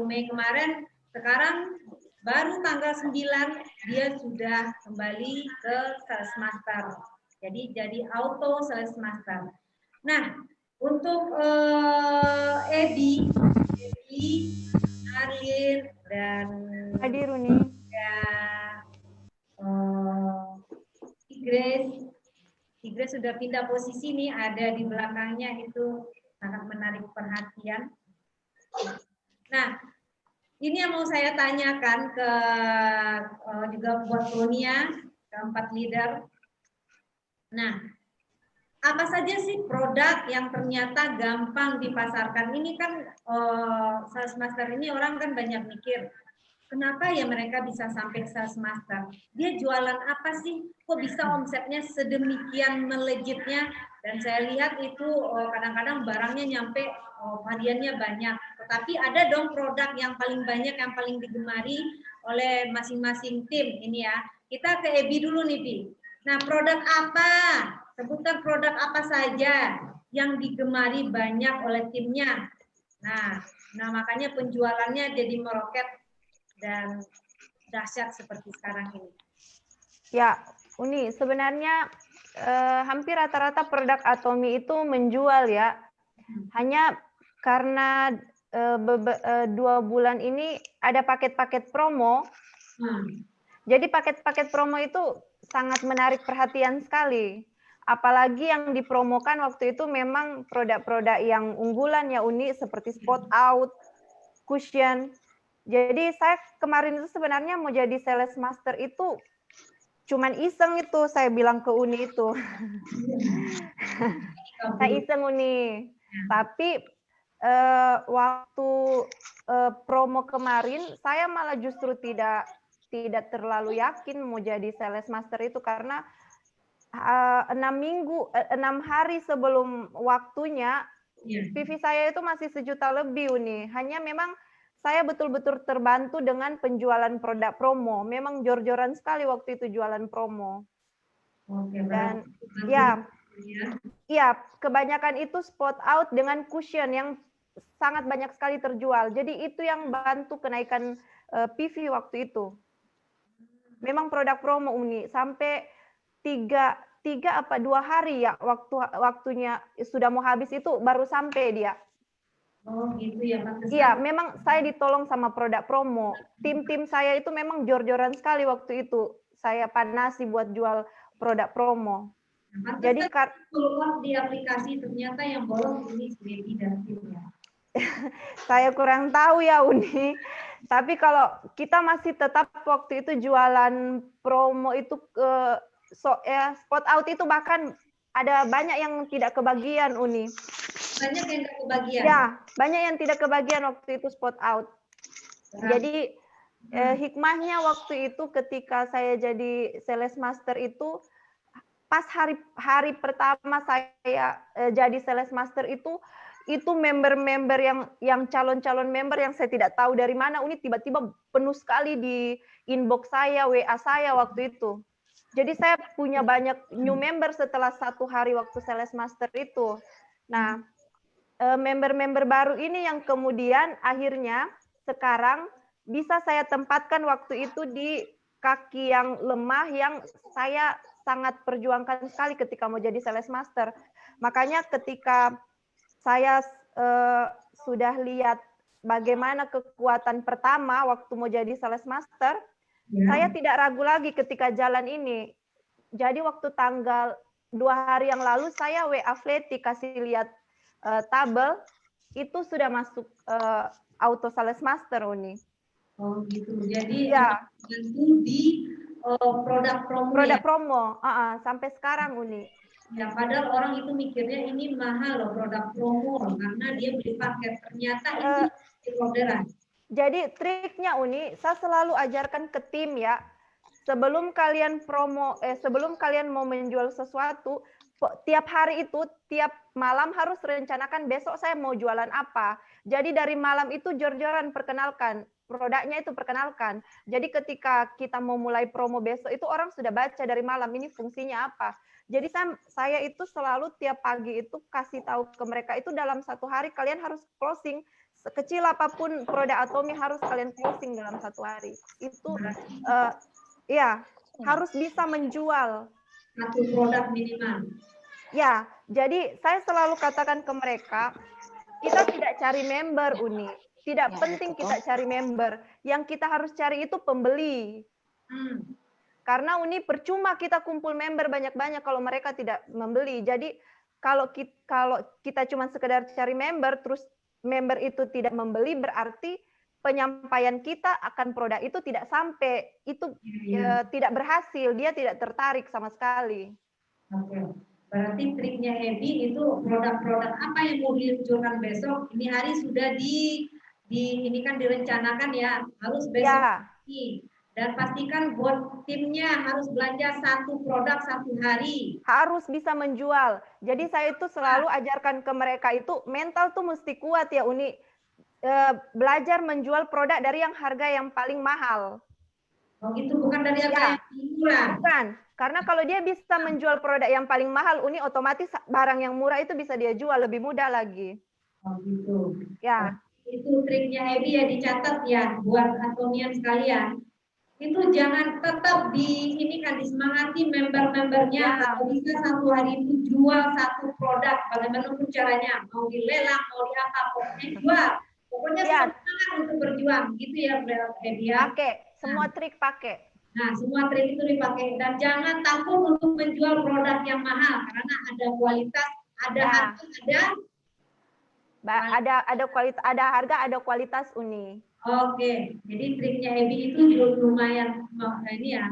Mei kemarin, sekarang baru tanggal 9 dia sudah kembali ke sales master. Jadi auto sales master. Nah, untuk Edi, Arlin, dan Hadir Uni. Tigres sudah pindah posisi nih, ada di belakangnya, itu sangat menarik perhatian. Nah, ini yang mau saya tanyakan ke juga buat Sonia, keempat leader. Nah, apa saja sih produk yang ternyata gampang dipasarkan? Ini kan sales master ini orang kan banyak mikir, kenapa ya mereka bisa sampai sales master? Dia jualan apa sih? Kok bisa omsetnya sedemikian melejitnya? Dan saya lihat itu kadang-kadang barangnya nyampe hadiahnya banyak. Tetapi ada dong produk yang paling banyak, yang paling digemari oleh masing-masing tim ini ya. Kita ke Ebi dulu nih, Bi. Nah, produk apa? Sebutkan produk apa saja yang digemari banyak oleh timnya. Nah makanya penjualannya jadi meroket dan dahsyat seperti sekarang ini. Ya, Uni, sebenarnya hampir rata-rata produk Atomy itu menjual ya. Hanya karena 2 bulan ini ada paket-paket promo. Jadi paket-paket promo itu sangat menarik perhatian sekali. Apalagi yang dipromokan waktu itu memang produk-produk yang unggulan ya Uni, seperti spot out, cushion. Jadi saya kemarin itu sebenarnya mau jadi sales master itu cuman iseng itu, saya bilang ke Uni itu. Saya iseng Uni. Tapi waktu promo kemarin saya malah justru tidak terlalu yakin mau jadi sales master itu, karena 6 hari sebelum waktunya PV saya itu masih 1 juta lebih Uni. Hanya memang saya betul-betul terbantu dengan penjualan produk promo. Memang jor-joran sekali waktu itu jualan promo. Dan ya kebanyakan itu spot out dengan cushion yang sangat banyak sekali terjual. Jadi itu yang bantu kenaikan PV waktu itu. Memang produk promo Uni, sampai 2 hari ya waktunya sudah mau habis itu baru sampai dia. Oh gitu ya. Iya, memang saya ditolong sama produk promo. Tim-tim saya itu memang jor-joran sekali waktu itu. Saya panasi buat jual produk promo. Jadi keluar di aplikasi ternyata yang bolos ini Debbie dan timnya. Saya kurang tahu ya Uni. Tapi kalau kita masih tetap waktu itu jualan promo itu spot out itu bahkan ada banyak yang tidak kebagian Uni. Banyak yang tidak kebagian. Ya, banyak yang tidak kebagian waktu itu spot out. Jadi hikmahnya waktu itu ketika saya jadi sales master itu, pas hari pertama saya jadi sales master itu member-member yang calon-calon member yang saya tidak tahu dari mana Uni, tiba-tiba penuh sekali di inbox saya, WA saya waktu itu. Jadi saya punya banyak new member setelah 1 hari waktu sales master itu. Nah, member-member baru ini yang kemudian akhirnya sekarang bisa saya tempatkan waktu itu di kaki yang lemah yang saya sangat perjuangkan sekali ketika mau jadi sales master. Makanya ketika saya sudah lihat bagaimana kekuatan pertama waktu mau jadi sales master, saya tidak ragu lagi ketika jalan ini. Jadi waktu tanggal 2 hari yang lalu saya WA Fleti kasih lihat tabel, itu sudah masuk auto sales master, Uni. Oh gitu. Jadi Ya, itu di produk promo. produk Ya? promo, sampai sekarang, Uni. Ya, padahal orang itu mikirnya ini mahal loh produk promo karena dia beli paket. Ternyata itu orderan. Jadi triknya, Uni, saya selalu ajarkan ke tim ya. Sebelum kalian sebelum kalian mau menjual sesuatu, tiap hari itu, tiap malam harus rencanakan besok saya mau jualan apa. Jadi dari malam itu jor-joran perkenalkan, produknya itu perkenalkan. Jadi ketika kita mau mulai promo besok itu orang sudah baca dari malam ini fungsinya apa. Jadi saya itu selalu tiap pagi itu kasih tahu ke mereka itu dalam 1 hari kalian harus closing. Sekecil apapun produk Atomi harus kalian closing dalam 1 hari. Itu ya, harus bisa menjual. 1 produk minimal. Ya, jadi saya selalu katakan ke mereka, kita tidak cari member, Uni. Tidak penting kita cari member. Yang kita harus cari itu pembeli. Karena Uni percuma kita kumpul member banyak-banyak kalau mereka tidak membeli. Jadi kalau kita cuma sekedar cari member, terus member itu tidak membeli, berarti penyampaian kita akan produk itu tidak sampai, itu tidak berhasil, dia tidak tertarik sama sekali. Oke, berarti triknya Ebi itu produk-produk apa yang mau diluncurkan besok, ini hari sudah ini kan direncanakan ya, harus besok ini. Dan pastikan buat timnya harus belanja 1 produk 1 hari. Harus bisa menjual. Jadi saya itu selalu ajarkan ke mereka itu mental tuh mesti kuat ya, Uni. Belajar menjual produk dari yang harga yang paling mahal. Oh gitu, bukan dari harga yang murah. Bukan, karena kalau dia bisa menjual produk yang paling mahal, Uni otomatis barang yang murah itu bisa dia jual lebih mudah lagi. Oh gitu. Ya. Itu triknya Ebi ya, dicatat ya buat Atomian sekalian. Itu jangan tetap ini kan disemangati member-membernya, kalau bisa 1 hari itu jual 1 produk, bagaimanapun caranya, mau dilelang, mau di apa, pokoknya jual. Pokoknya semangat untuk berjuang, gitu ya, Ebi ya. Pakai, semua trik pakai. Nah, semua trik itu dipakai. Dan jangan takut untuk menjual produk yang mahal, karena ada kualitas, ada harga, ada kualitas, ada harga, ada kualitas, Uni. Oke, jadi triknya Ebi itu juga lumayan ini ya,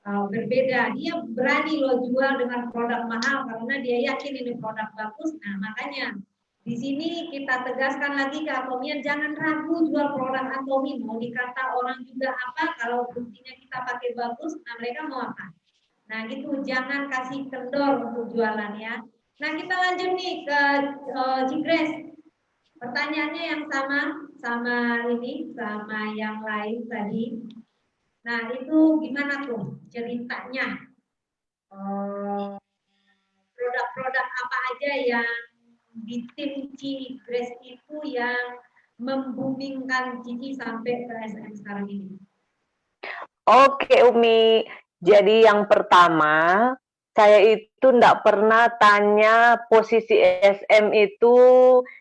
berbeda. Dia berani loh jual dengan produk mahal karena dia yakin ini produk bagus. Nah, makanya di sini kita tegaskan lagi ke Atomian, jangan ragu jual produk Atomi. Mau dikata orang juga apa, kalau buktinya kita pakai bagus, nah mereka mau apa? Nah gitu, jangan kasih kendor untuk jualan ya. Nah kita lanjut nih ke Cikres. Pertanyaannya yang sama yang lain tadi. Nah itu gimana tuh ceritanya? Produk-produk apa aja yang di tim Cikres itu yang membumingkan Cici sampai ke SM sekarang ini? Oke, Umi. Jadi yang pertama, saya itu enggak pernah tanya posisi SM itu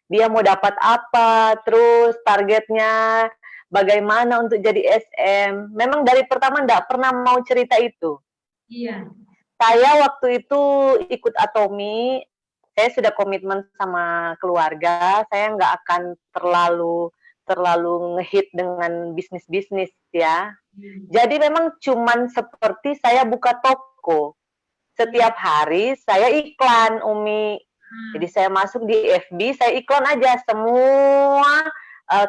dia mau dapat apa, terus targetnya bagaimana untuk jadi SM. Memang dari pertama enggak pernah mau cerita itu. Iya. Saya waktu itu ikut Atomi, saya sudah komitmen sama keluarga, saya nggak akan terlalu ngehit dengan bisnis-bisnis ya. Jadi memang cuman seperti saya buka toko. Setiap hari saya iklan, Umi. Jadi saya masuk di FB, saya iklan aja semua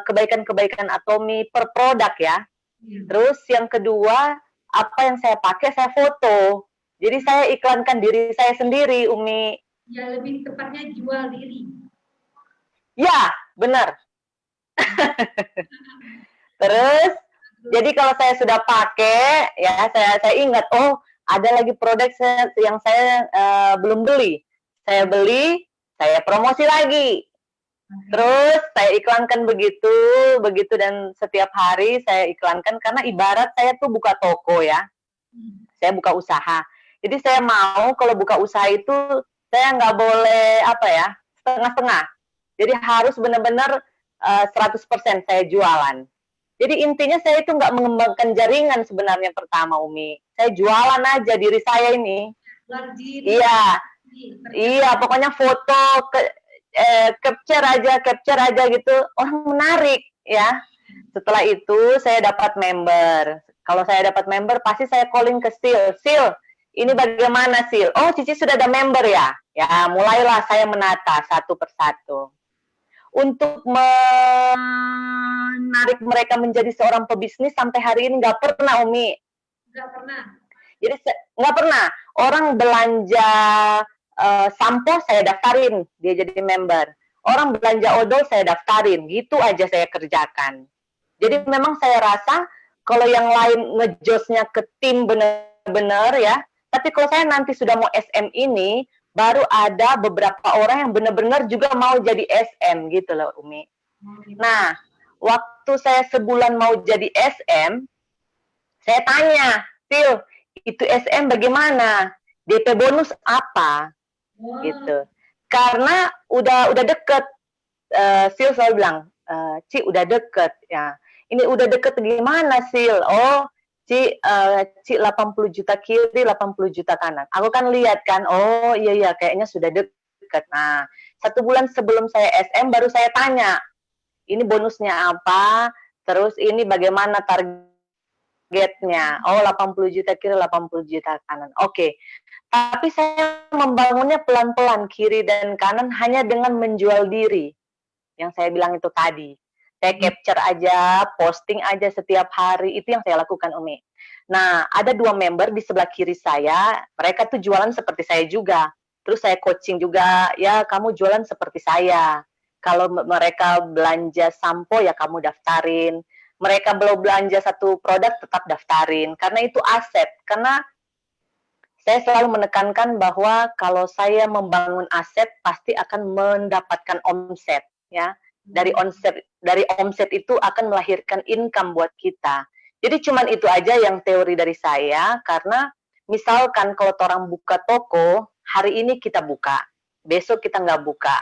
kebaikan-kebaikan Atomi per produk ya. Terus yang kedua, apa yang saya pakai saya foto. Jadi saya iklankan diri saya sendiri, Umi. Ya lebih tepatnya jual diri. Ya, benar. Terus, jadi kalau saya sudah pakai, ya saya ingat, oh ada lagi produk yang saya belum beli. Saya beli, saya promosi lagi. Terus saya iklankan begitu dan setiap hari saya iklankan karena ibarat saya tuh buka toko ya. Saya buka usaha. Jadi saya mau kalau buka usaha itu saya nggak boleh apa ya, setengah-setengah. Jadi harus benar-benar 100% saya jualan. Jadi intinya saya itu nggak mengembangkan jaringan sebenarnya pertama, Umi. Saya jualan aja diri saya ini. Iya, iya. Pokoknya foto, capture aja gitu. Orang menarik ya. Setelah itu saya dapat member. Kalau saya dapat member, pasti saya calling ke Sil. Sil, ini bagaimana Sil? Oh, Cici sudah ada member ya? Ya, mulailah saya menata satu persatu. Untuk menarik mereka menjadi seorang pebisnis sampai hari ini nggak pernah, Umi. Nggak pernah. Jadi nggak pernah. Orang belanja sampo saya daftarin, dia jadi member. Orang belanja odol saya daftarin, gitu aja saya kerjakan. Jadi memang saya rasa kalau yang lain ngejosnya ke tim benar-benar ya, tapi kalau saya nanti sudah mau SM ini, baru ada beberapa orang yang benar-benar juga mau jadi SM gitu loh, Umi. Nah, waktu saya sebulan mau jadi SM, saya tanya, Sil, itu SM bagaimana? DP bonus apa? Gitu. Karena udah deket, Sil selalu bilang, Ci udah deket ya. Ini udah deket gimana Sil? Oh, Ci 80 juta kiri, 80 juta kanan. Aku kan lihat kan, oh iya kayaknya sudah deket. Nah, 1 bulan sebelum saya SM baru saya tanya, ini bonusnya apa? Terus ini bagaimana targetnya? Oh, 80 juta kiri, 80 juta kanan. Oke. Tapi saya membangunnya pelan-pelan kiri dan kanan hanya dengan menjual diri. Yang saya bilang itu tadi. Saya capture aja, posting aja setiap hari, itu yang saya lakukan, Umi. Nah, ada 2 member di sebelah kiri saya, mereka tuh jualan seperti saya juga. Terus saya coaching juga, ya kamu jualan seperti saya. Kalau mereka belanja sampo, ya kamu daftarin. Mereka belum belanja satu produk, tetap daftarin. Karena itu aset. Karena saya selalu menekankan bahwa kalau saya membangun aset, pasti akan mendapatkan omset, ya. Dari omset itu akan melahirkan income buat kita. Jadi cuman itu aja yang teori dari saya, karena misalkan kalau orang buka toko, hari ini kita buka, besok kita nggak buka,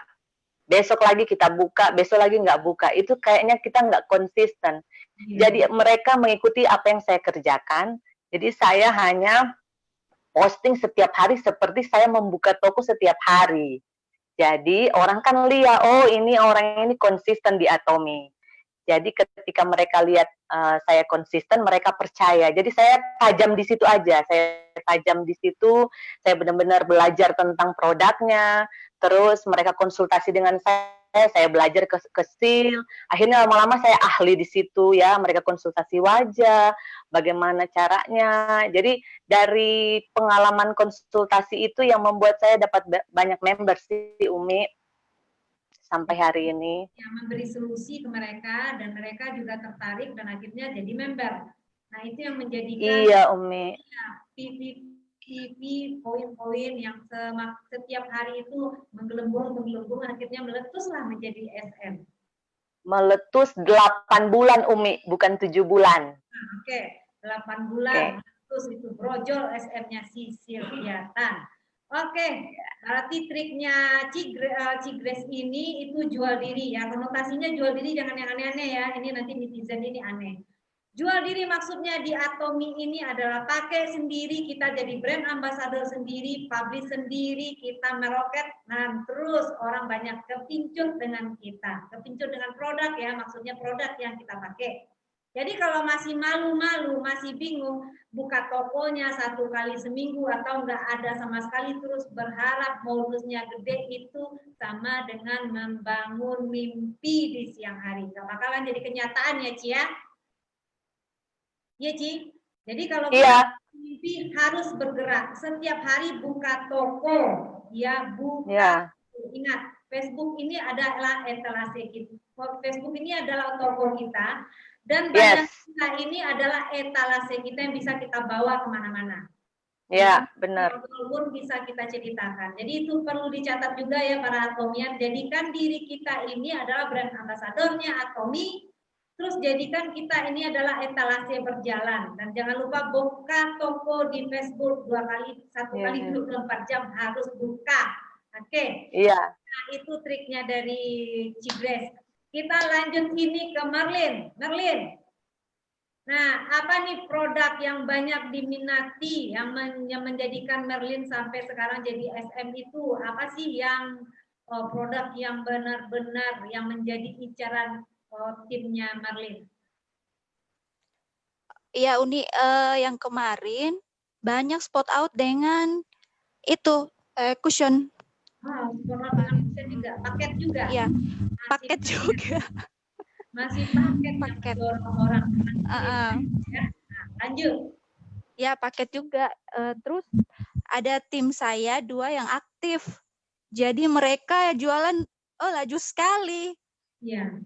besok lagi kita buka, besok lagi nggak buka, itu kayaknya kita nggak konsisten. Jadi mereka mengikuti apa yang saya kerjakan, jadi saya hanya posting setiap hari seperti saya membuka toko setiap hari. Jadi orang kan lihat, oh ini orang ini konsisten di Atomy. Jadi ketika mereka lihat saya konsisten, mereka percaya. Jadi saya tajam di situ aja. Saya tajam di situ. Saya benar-benar belajar tentang produknya. Terus mereka konsultasi dengan saya belajar ke Sil. Akhirnya lama-lama saya ahli di situ ya. Mereka konsultasi wajah, bagaimana caranya. Jadi dari pengalaman konsultasi itu yang membuat saya dapat banyak member sih, Umi, sampai hari ini. Yang memberi solusi ke mereka dan mereka juga tertarik dan akhirnya jadi member. Nah, itu yang menjadikan Umi. PV poin-poin yang setiap hari itu menggelembung akhirnya meletuslah menjadi SM. Meletus 8 bulan, Umi, bukan 7 bulan. Oke, 8 bulan meletus itu brojol SM-nya si Silviatan. Oke, berarti triknya Cigres ini itu jual diri ya. Konotasinya jual diri, jangan yang aneh-aneh ya. Ini nanti netizen ini aneh. Jual diri maksudnya di Atomy ini adalah pakai sendiri, kita jadi brand ambassador sendiri, publish sendiri, kita meroket, nah terus orang banyak kepincut dengan kita. Kepincut dengan produk ya, maksudnya produk yang kita pakai. Jadi kalau masih malu-malu, masih bingung, buka tokonya 1 kali seminggu atau enggak ada sama sekali, terus berharap modusnya gede, itu sama dengan membangun mimpi di siang hari. Gak bakalan jadi kenyataan ya, Ci ya? Iya, Ci. Jadi kalau mimpi harus bergerak. Setiap hari buka toko. Ya, buka. Ingat, Facebook ini adalah etalase kita. Facebook ini adalah toko kita. Dan banyak kita ini adalah etalase kita yang bisa kita bawa kemana-mana. Ya, benar. Pun bisa kita ceritakan. Jadi itu perlu dicatat juga ya para atomian. Jadikan diri kita ini adalah brand ambasadornya Atomi. Terus jadikan kita ini adalah etalase berjalan. Dan jangan lupa buka toko di Facebook satu kali 24 jam harus buka. Oke. Iya. Nah, itu triknya dari Cigres. Kita lanjut ini ke Marlin. Marlin. Nah, apa nih produk yang banyak diminati yang menjadikan Merlin sampai sekarang jadi SM itu? Apa sih yang produk yang benar-benar yang menjadi incaran timnya Merlin? Iya, Uni, yang kemarin banyak spot out dengan itu cushion. Spot out dengan cushion juga, paket juga. Iya, paket juga. Masih paket. Orang. Ya. Nah, lanjut. Ya, paket juga. Terus ada tim saya 2 yang aktif. Jadi mereka jualan laju sekali. Iya.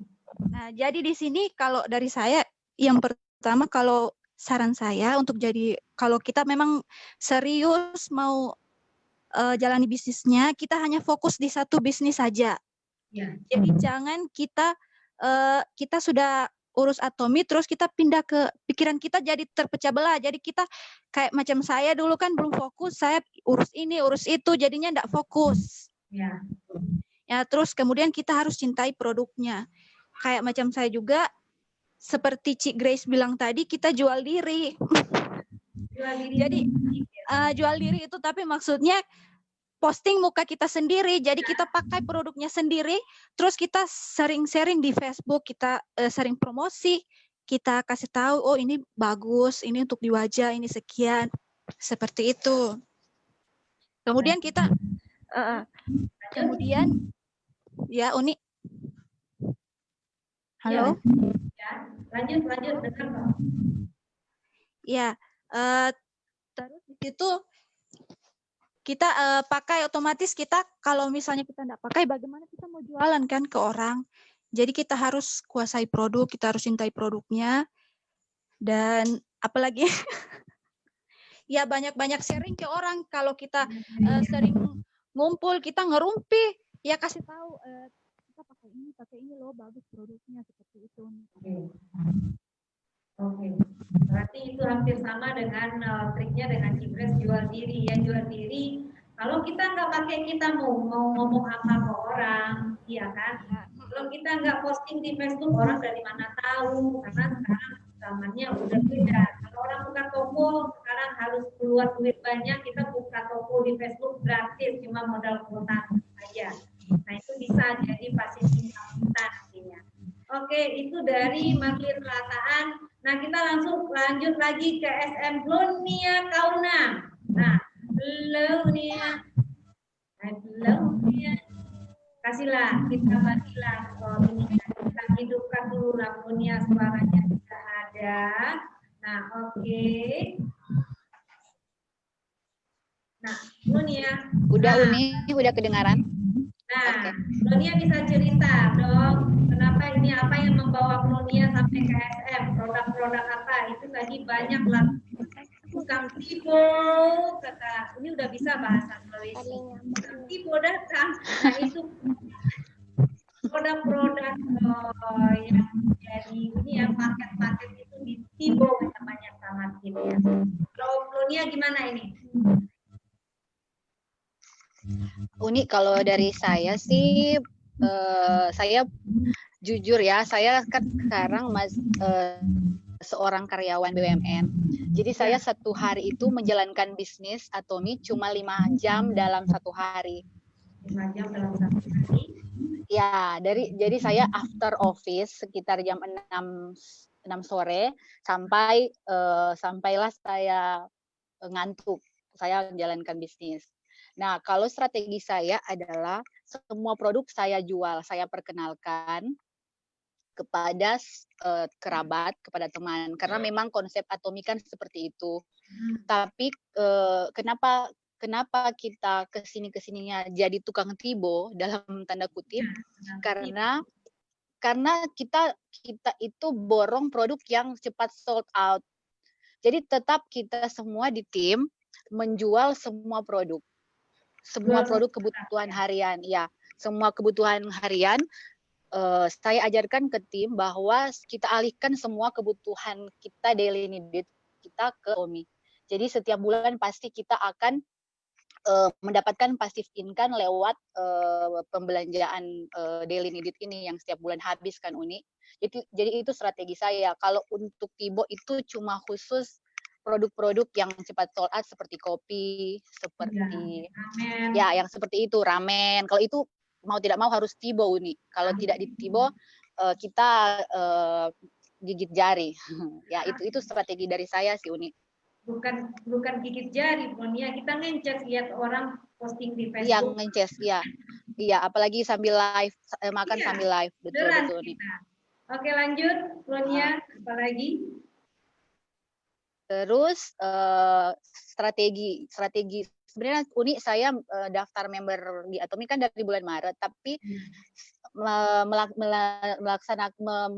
Nah, jadi di sini kalau dari saya yang pertama, kalau saran saya untuk kalau kita memang serius mau jalani bisnisnya, kita hanya fokus di satu bisnis saja. Ya. Jadi jangan kita sudah urus Atomi terus kita pindah ke pikiran kita jadi terpecah belah. Jadi kita kayak macam saya dulu kan belum fokus, saya urus ini, urus itu, jadinya enggak fokus. Ya. Ya, terus kemudian kita harus cintai produknya. Kayak macam saya juga, seperti Cik Grace bilang tadi, kita jual diri. Jadi jual diri itu tapi maksudnya posting muka kita sendiri, jadi kita pakai produknya sendiri, terus kita sering sharing di Facebook, kita sering promosi, kita kasih tahu, oh ini bagus, ini untuk di wajah, ini sekian, seperti itu. Kemudian kita, ya Uni, halo? Ya, lanjut, dengar Pak. Ya, terus di situ kita pakai otomatis kita kalau misalnya kita enggak pakai bagaimana kita mau jualan kan ke orang. Jadi kita harus kuasai produk, kita harus cintai produknya. Dan apalagi ya banyak-banyak sharing ke orang. Kalau kita sering ngumpul, kita ngerumpi, ya kasih tahu kita pakai ini loh, bagus produknya seperti itu. Oke. Berarti itu hampir sama dengan triknya dengan Cigres jual diri ya, jual diri. Kalau kita nggak pakai, kita mau ngomong apa ke orang, iya kan? Kalau kita nggak posting di Facebook, orang dari mana tahu? Karena sekarang zamannya udah beda. Kalau orang buka toko sekarang harus keluar duit banyak, kita buka toko di Facebook gratis, cuma modal kuota aja. Nah itu bisa jadi pasif kita nantinya. Oke, itu dari Marlin Rataan. Nah, kita lanjut lagi ke SM Glonia Kauna. Nah, Glonia. Kasihlah, kita bagilah ini. Kita hidupkan dulu Glonia, suaranya sudah ada. Nah, oke. Nah, Glonia. Udah Uni, udah kedengaran? Nah, Glonia bisa cerita dong, kenapa ini apa yang membawa Glonia sampai ke SM, produk-produk apa, itu tadi banyak lah. Tukang tibo, kata, ini udah bisa bahasa Sulawesi. Tukang tibo datang, nah itu produk-produk yang jadi ini ya, paket-paket itu di tibo banyak sama tim ya. Kalau Glonia gimana ini? Uni, kalau dari saya sih, saya jujur ya, saya kan sekarang seorang karyawan BUMN. Jadi saya satu hari itu menjalankan bisnis Atomi cuma 5 jam dalam satu hari. 5 jam dalam satu hari? Ya, jadi saya after office sekitar jam 6 sore sampailah saya ngantuk. Saya menjalankan bisnis. Nah, kalau strategi saya adalah semua produk saya jual, saya perkenalkan kepada kerabat, kepada teman. Karena memang konsep Atomi kan seperti itu. Tapi kenapa kita kesininya jadi tukang tibo dalam tanda kutip? Karena kita itu borong produk yang cepat sold out. Jadi tetap kita semua di tim menjual semua produk kebutuhan harian, ya, semua kebutuhan harian. Saya ajarkan ke tim bahwa kita alihkan semua kebutuhan kita daily needed kita ke Atomi. Jadi setiap bulan pasti kita akan mendapatkan passive income lewat pembelanjaan daily needed ini yang setiap bulan habis kan Uni. Jadi itu strategi saya. Kalau untuk Tibo itu cuma khusus produk-produk yang cepat sold out seperti kopi, seperti ya yang seperti itu, ramen. Kalau itu mau tidak mau harus Tibo Uni. Kalau tidak di Tibo kita gigit jari. Ya itu strategi dari saya sih Uni. Bukan gigit jari, Monia. Kita ngences lihat orang posting di Facebook. Iya, ngences, iya. Iya, apalagi sambil live, makan sambil live. Betul. Oke, lanjut, Monia. Apalagi? Terus strategi sebenarnya Uni saya daftar member di Atomi kan dari bulan Maret, tapi melaksanakan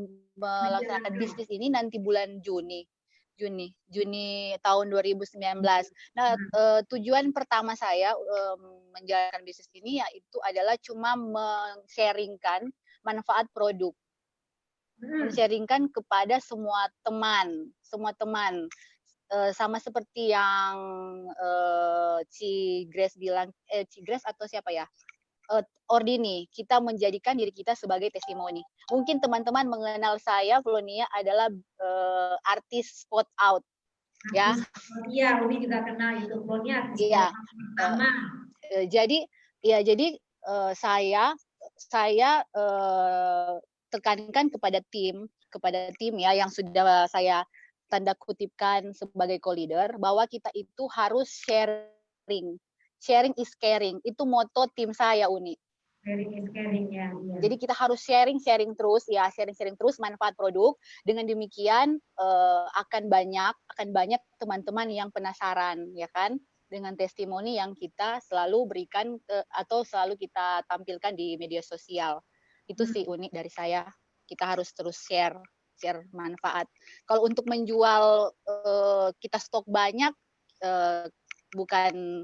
bisnis ini nanti bulan Juni tahun 2019. Nah, tujuan pertama saya menjalankan bisnis ini yaitu adalah cuma men-sharingkan manfaat produk. Men-sharingkan kepada semua teman. Sama seperti yang Ci Grace bilang, Ci Grace atau siapa ya? Ordini, kita menjadikan diri kita sebagai testimoni. Mungkin teman-teman mengenal saya, Flonia adalah artis spot out, ya. Iya, Umi juga kenal itu, Flonia artis spot out pertama. Jadi saya tekankan kepada tim ya yang sudah saya tanda kutipkan sebagai co-leader bahwa kita itu harus sharing. Sharing is caring. Itu moto tim saya, Uni. Sharing is caring, ya. Jadi kita harus sharing terus, ya, sharing terus manfaat produk. Dengan demikian akan banyak teman-teman yang penasaran, ya kan? Dengan testimoni yang kita selalu berikan atau selalu kita tampilkan di media sosial. Itu sih Uni dari saya. Kita harus terus share manfaat. Kalau untuk menjual kita stok banyak, bukan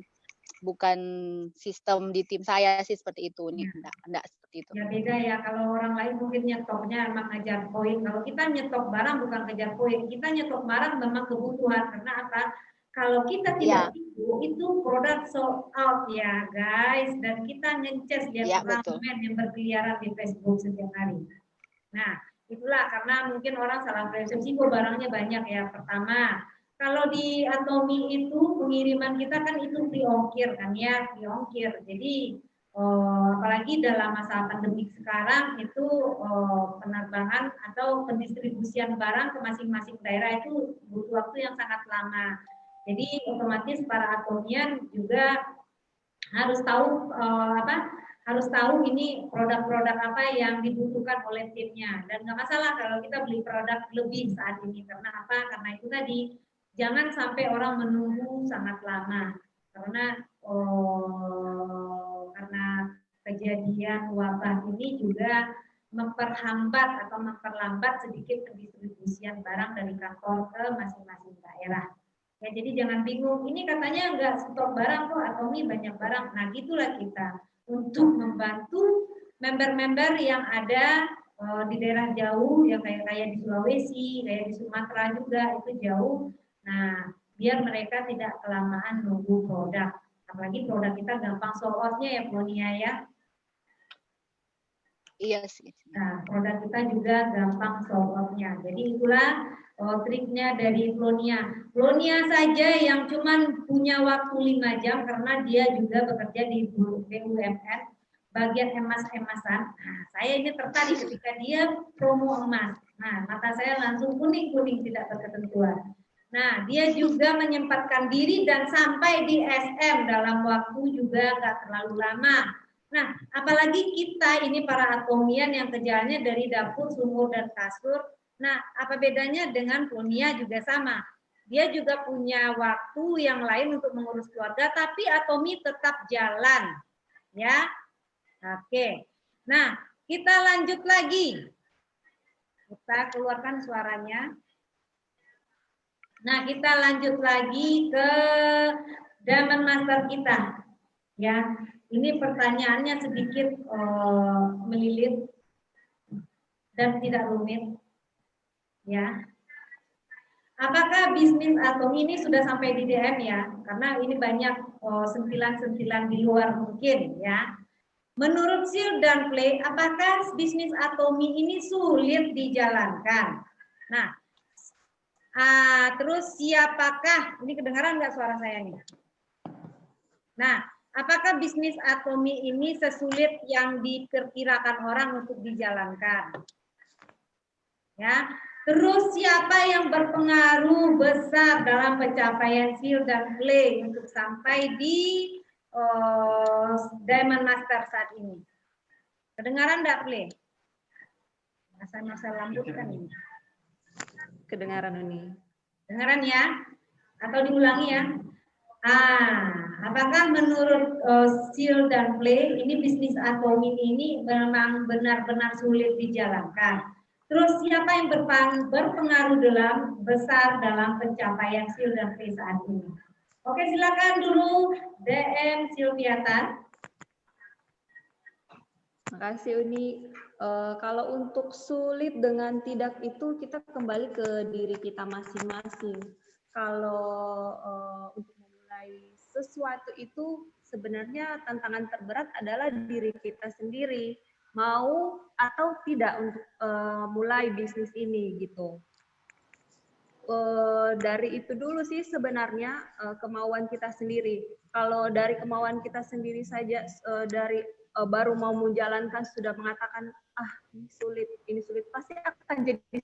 sistem di tim saya sih seperti itu nih, enggak seperti itu. Ya beda ya, kalau orang lain mungkin nyetoknya emang ngejar poin. Kalau kita nyetok barang bukan ngejar poin, kita nyetok barang memang kebutuhan. Karena apa? Kalau kita tidak itu produk sold out ya guys, dan kita ngences lihat ramen yang berkeliaran di Facebook setiap hari. Nah, itulah karena mungkin orang salah persepsi kok barangnya banyak ya. Pertama, kalau di Atomi itu pengiriman kita kan itu free ongkir kan ya, free ongkir. Jadi apalagi dalam masa pandemi sekarang itu penerbangan atau pendistribusian barang ke masing-masing daerah itu butuh waktu yang sangat lama. Jadi otomatis para Atomian juga harus tahu harus tahu ini produk-produk apa yang dibutuhkan oleh timnya. Dan nggak masalah kalau kita beli produk lebih saat ini. Karena apa? Karena itu tadi, jangan sampai orang menunggu sangat lama. Karena kejadian wabah ini juga memperhambat atau memperlambat sedikit pendistribusian barang dari kantor ke masing-masing daerah. Ya, jadi jangan bingung, ini katanya nggak stok barang kok, atau ini banyak barang. Nah, gitulah kita. Untuk membantu member-member yang ada di daerah jauh, yang kayak di Sulawesi, kayak di Sumatera juga itu jauh. Nah, biar mereka tidak kelamaan nunggu produk. Apalagi produk kita gampang sold out-nya ya, Flonia ya. Iya sih. Nah, produk kita juga gampang sold out-nya. Jadi itulah triknya dari Flonia. Flonia saja yang cuman punya waktu 5 jam karena dia juga bekerja di BUMN bagian emas-emasan. Nah, saya ini tertarik ketika dia promo emas. Nah, mata saya langsung kuning-kuning tidak berketentuan. Nah, dia juga menyempatkan diri dan sampai di SM dalam waktu juga nggak terlalu lama. Nah, apalagi kita ini para Atomian yang kerjaannya dari dapur, sumur, dan kasur. Nah, apa bedanya dengan Flonia juga sama. Dia juga punya waktu yang lain untuk mengurus keluarga, tapi Atomi tetap jalan. Ya, oke. Nah, kita lanjut lagi. Kita keluarkan suaranya. Nah, kita lanjut lagi ke Diamond Master kita. Ya, ini pertanyaannya sedikit melilit dan tidak rumit. Ya. Apakah bisnis atom ini sudah sampai di DM ya? Karena ini banyak sentilan-sentilan di luar mungkin ya. Menurut Sil dan Play, apakah bisnis atomi ini sulit dijalankan? Nah, terus siapakah, ini kedengaran nggak suara saya nih? Nah, apakah bisnis atomi ini sesulit yang diperkirakan orang untuk dijalankan? Ya, terus siapa yang berpengaruh besar dalam pencapaian Sil dan Play untuk sampai di Diamond Master saat ini? Kedengaran enggak, Play? Masa-masa lambut kan ini. Kedengaran ini. Dengaran ya? Atau diulangi ya? Apakah menurut Sil dan Play ini bisnis atomi ini memang benar-benar sulit dijalankan? Terus siapa yang berpengaruh besar dalam pencapaian Sil dan Play saat ini? Oke, silakan dulu DM Silviatan. Makasih Uni. Kalau untuk sulit dengan tidak itu kita kembali ke diri kita masing-masing. Kalau untuk memulai sesuatu itu sebenarnya tantangan terberat adalah diri kita sendiri, mau atau tidak untuk mulai bisnis ini gitu. Dari itu dulu sih sebenarnya kemauan kita sendiri. Kalau dari kemauan kita sendiri saja dari baru mau menjalankan sudah mengatakan ini sulit pasti akan jadi.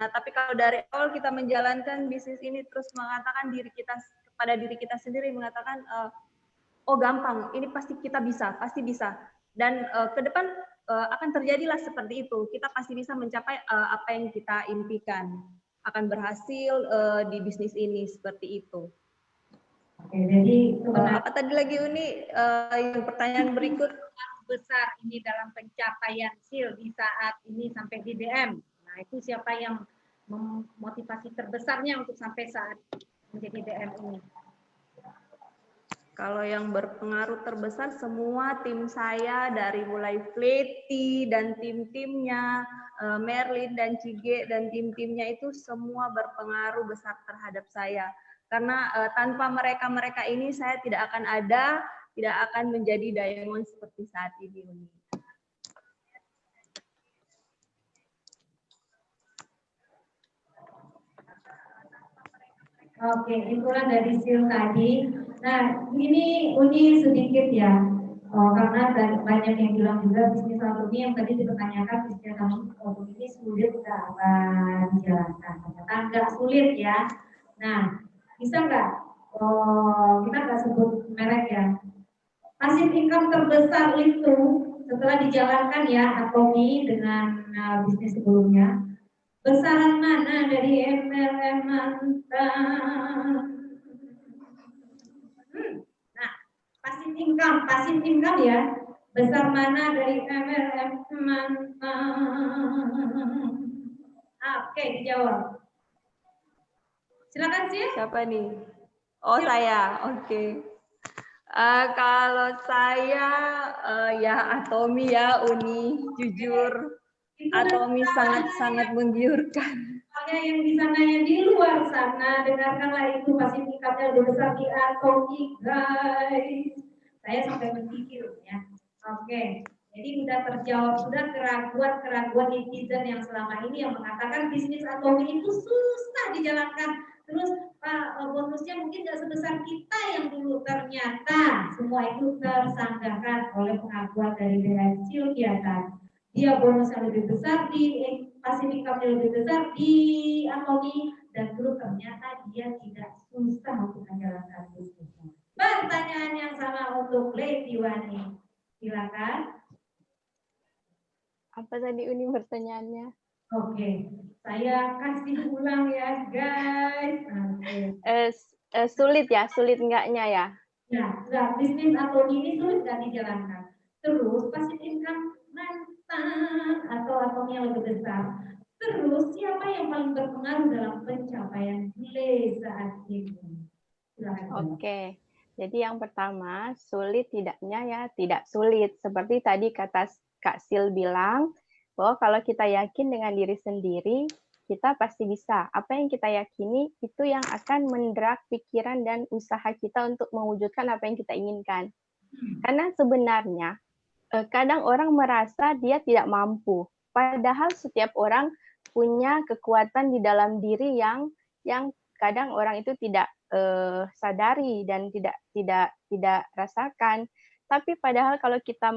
Nah, tapi kalau dari awal kita menjalankan bisnis ini terus mengatakan kepada diri kita sendiri mengatakan oh gampang, ini pasti kita bisa, pasti bisa. Dan ke depan akan terjadilah seperti itu. Kita pasti bisa mencapai apa yang kita impikan. Akan berhasil di bisnis ini seperti itu. Oke, jadi Apa tadi lagi Uni? Yang pertanyaan berikut besar ini dalam pencapaian Sil di saat ini sampai di DM. Nah, itu siapa yang memotivasi terbesarnya untuk sampai saat menjadi DM ini? Kalau yang berpengaruh terbesar semua tim saya dari mulai Fleti dan tim-timnya, Merlin dan Cige dan tim-timnya itu semua berpengaruh besar terhadap saya. Karena tanpa mereka ini saya tidak akan ada, tidak akan menjadi Diamond seperti saat ini. Oke, itulah dari Sil tadi. Nah, ini Uni sedikit ya, karena banyak yang bilang juga bisnis atomi yang tadi dipertanyakan bisnis atomi ini sulit nggak dijalankan? Ternyata nggak sulit ya. Nah, bisa nggak? Kita nggak sebut merek ya. Passive income terbesar itu setelah dijalankan ya atomi dengan bisnis sebelumnya. Besaran mana dari MLM mantan? Nah, passive income ya. Besar mana dari MLM mantan? Oke, dijawab. Silakan sih. Siapa nih? Oh, saya. Oke. Kalau saya ya Atomi ya Uni, jujur Atomi sangat-sangat menggiurkan. Yang di sana yang di luar sana, dengarkanlah itu pasti tingkatnya lebih besar di Atomi guys. Saya sampai berpikir ya. Oke. Jadi sudah terjawab, sudah keraguan netizen yang selama ini yang mengatakan bisnis atomi itu susah dijalankan. Terus bonusnya mungkin tidak sebesar kita yang dulu, ternyata semua itu tersandarkan oleh pengakuan dari DM Silviatan. Dia bonusnya lebih besar di passive income-nya lebih besar di atomi dan dulu ternyata dia tidak susah untuk menjalankan bisnisnya. Pertanyaan yang sama untuk Lady Wani, silakan. Apa tadi Uni pertanyaannya? Oke, saya kasih ulang ya guys. Sulit ya, sulit enggaknya ya? Ya, bisnis atomi ini sulit nggak dijalankan. Terus passive income mantan atau atomi yang lebih besar. Terus siapa yang paling berpengaruh dalam pencapaian bule saat ini? Silakan. Oke. Jadi yang pertama, sulit tidaknya ya tidak sulit. Seperti tadi kata Kak Sil bilang, bahwa kalau kita yakin dengan diri sendiri, kita pasti bisa. Apa yang kita yakini, itu yang akan mendrak pikiran dan usaha kita untuk mewujudkan apa yang kita inginkan. Karena sebenarnya, kadang orang merasa dia tidak mampu. Padahal setiap orang punya kekuatan di dalam diri yang kadang orang itu tidak sadari dan tidak rasakan. Tapi padahal kalau kita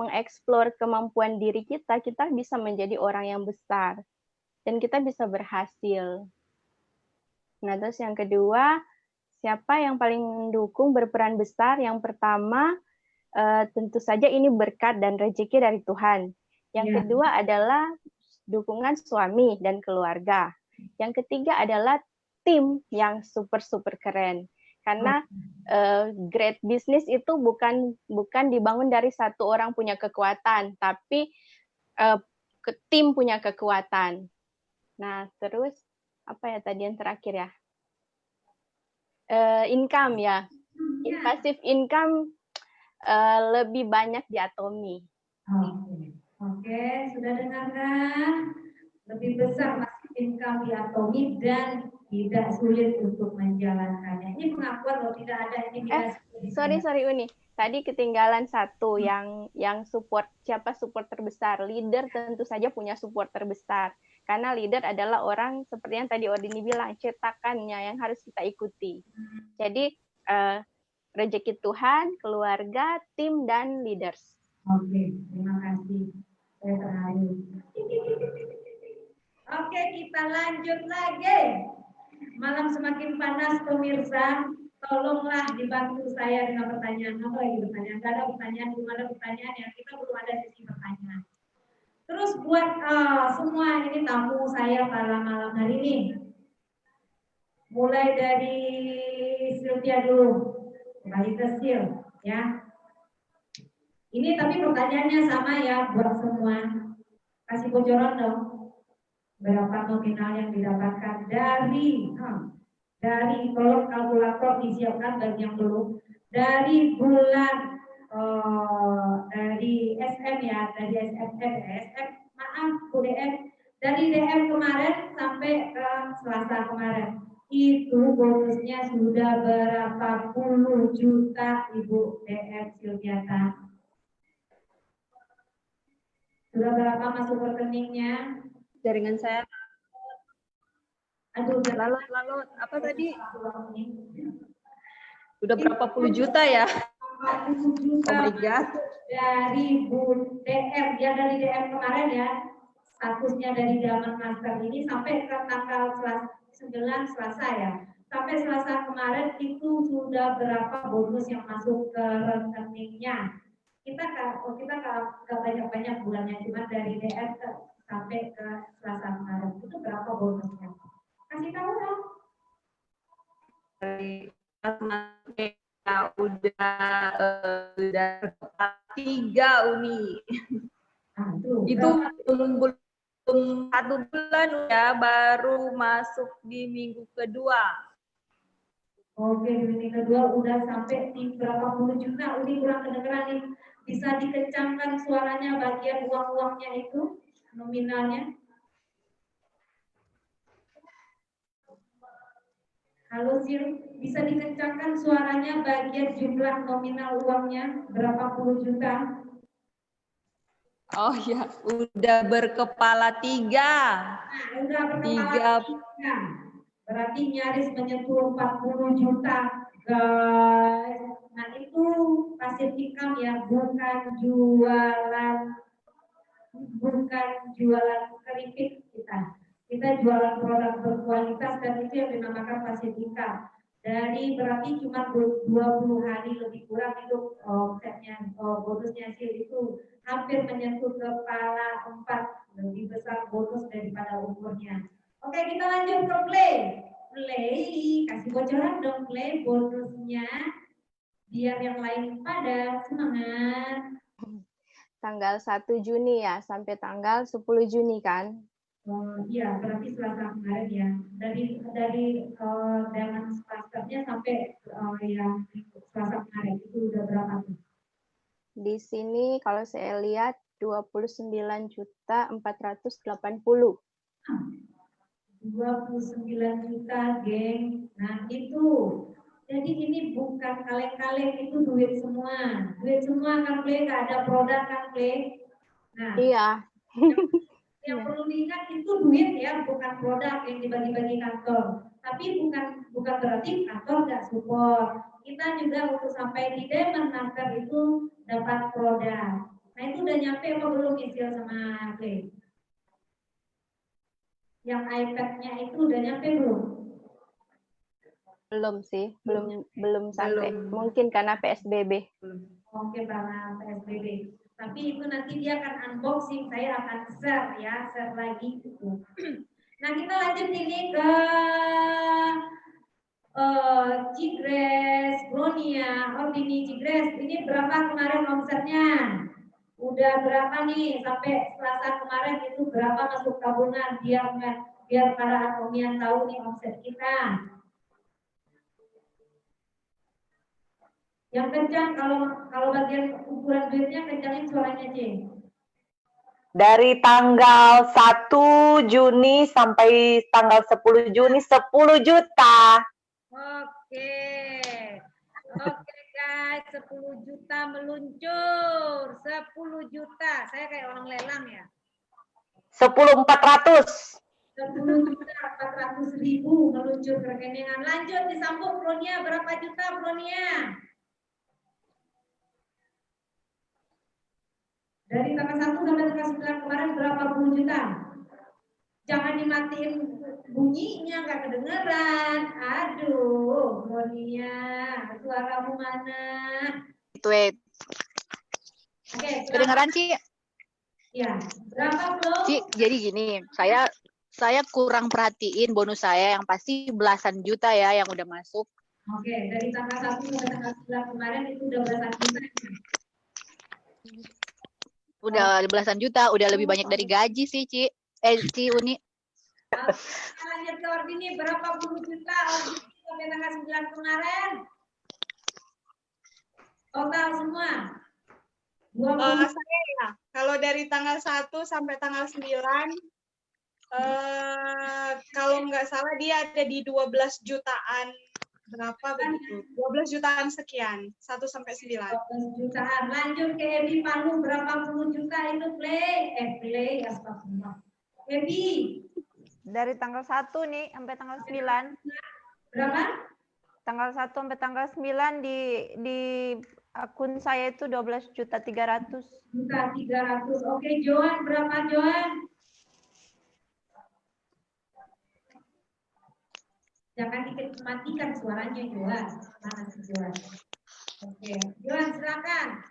mengeksplor kemampuan diri kita bisa menjadi orang yang besar dan kita bisa berhasil. Nah, terus yang kedua, siapa yang paling mendukung berperan besar? Yang pertama, tentu saja ini berkat dan rezeki dari Tuhan. Yang kedua adalah dukungan suami dan keluarga. Yang ketiga adalah tim yang super keren. Karena great business itu bukan dibangun dari satu orang punya kekuatan, tapi tim punya kekuatan. Nah, terus apa ya tadi yang terakhir ya? Income ya. Passive income lebih banyak di Atomi. Oke, sudah dengarkan? Lebih besar passive income di Atomi dan tidak sulit untuk menjalankannya. Ini pengakuan loh, tidak ada intimidasi. Sorry Uni. Tadi ketinggalan satu yang support. Siapa support terbesar? Leader tentu saja punya support terbesar. Karena leader adalah orang seperti yang tadi Ordini bilang, cetakannya yang harus kita ikuti. Jadi rezeki Tuhan, keluarga, tim, dan leaders. Oke, terima kasih. Saya terharu. Oke, kita lanjut lagi. Malam semakin panas, pemirsa. Tolonglah dibantu saya dengan pertanyaan. Apa lagi pertanyaan? Tidak ada pertanyaan, belum ada pertanyaan ya. Kita belum ada sesi pertanyaan. Terus buat semua ini tamu saya pada malam hari ini. Mulai dari Sylvia dulu. Kembali ke Sil, ya. Ini tapi pertanyaannya sama ya buat semua. Kasih bocoran dong. Berapa nominal yang didapatkan dari kalau kalkulator disiapkan bagi yang belum, dari bulan dari SM ya, dari UDM, dari DM kemarin sampai ke Selasa kemarin, itu bonusnya sudah berapa puluh juta Ibu DM Silviata? Sudah berapa masuk rekeningnya? Jaringan saya. Aduh, lalu apa tadi? Sudah berapa puluh juta ya? Oh my God. Dari DM, ya dari DM kemarin ya, statusnya dari Diamond Master ini sampai ke tanggal 9 Selasa ya. Sampai Selasa kemarin itu sudah berapa bonus yang masuk ke rekeningnya? Kita nggak banyak-banyak bulannya, cuma dari DM sampai ke Selasa kemarin itu berapa bonusnya? Kasih tahu dong. Udah 3 Uni. Itu belum 1 bulan ya, baru masuk di minggu kedua. Oke, di minggu kedua udah sampai di berapa puluh juta. Uni kurang kedengeran nih. Bisa dikencangkan suaranya bagian uang-uangnya itu nominalnya. Halo Sil, bisa dikencangkan suaranya bagian jumlah nominal uangnya berapa puluh juta? Oh ya, udah berkepala 3. Nah, udah berkepala 3. Berarti nyaris menyentuh 40 juta, guys. Nah, itu passive income ya, bukan jualan keripik kita. Kita jualan produk berkualitas dan itu yang dinamakan passive income. Dari berarti cuma 20 hari lebih kurang itu omsetnya, bonusnya sih itu hampir menyentuh kepala 4, lebih besar bonus daripada umurnya. Oke, kita lanjut ke play. Kasih bocoran dong play bonusnya biar yang lain pada semangat. tanggal 1 Juni ya, sampai tanggal 10 Juni kan? Oh iya, berarti Selasa kemarin ya. Dari dengan klasternya sampai yang Selasa kemarin itu udah berapa tuh? Di sini kalau saya lihat 29.480. 29 juta, geng. Nah, itu. Jadi ini bukan kaleng-kaleng, itu duit semua. Duit semua kan, Ple? Nggak ada produk kan, Ple? Nah, Iya. yang perlu diingat itu duit ya, bukan produk yang dibagi-bagi kantor. Tapi bukan berarti kantor nggak support. Kita juga untuk sampai di Demennaker itu dapat produk. Nah, itu udah nyampe apa belum Isil sama Ple? Yang iPad-nya itu udah nyampe belum? Belum sih, belum sampai. Mungkin karena PSBB. Oke, karena PSBB. Tapi itu nanti dia akan unboxing, saya akan share lagi itu. Nah, kita lanjut ini ke Cigres, Bronia, Ordini Cigres. Ini berapa kemarin omsetnya? Udah berapa nih sampai Selasa kemarin itu berapa masuk tabungan biar para atomian tahu nih omset kita. Yang kencang kalau bagian ukuran duitnya kencangin suaranya, Cing. Dari tanggal 1 Juni sampai tanggal 10 Juni 10 juta. Oke guys, 10 juta meluncur. 10 juta. Saya kayak orang lelang ya. 10.400. 10.400.000 meluncur ke rekeningan. Lanjut disambung Bronia, berapa juta Bronia? Dari tanggal 1 sampai tanggal 9 kemarin berapa puluh juta? Jangan dimatiin bunyinya, nggak kedengeran. Aduh, Bronia, suaramu mana? Wait. Oke, kedengeran Ci? Ya, berapa Bro? Ci, jadi gini, saya kurang perhatiin bonus saya yang pasti belasan juta ya yang udah masuk. Oke, dari tanggal 1 sampai tanggal 9 kemarin itu udah belasan juta. Udah belasan juta, udah lebih banyak dari gaji sih, Ci Uni. Kita lanjut ke Ordini, berapa puluh juta Ordini sampai tanggal 9 kemarin? Total semua. Saya ya, kalau dari tanggal 1 sampai tanggal 9, kalau nggak salah dia ada di 12 jutaan berapa begitu? 12 jutaan sekian, 1 sampai 9. 12 jutaan. Lanjut ke Ebi Palu, berapa puluh juta itu play, astagfirullah. Ebi. Dari tanggal 1 nih sampai tanggal 9. Berapa? Tanggal 1 sampai tanggal 9 di akun saya itu 12.300.000. Juta 300. Oke, Joan berapa Joan? Jangan dimatikan suaranya Joan. Mana sih Joan? Oke, Joan silakan.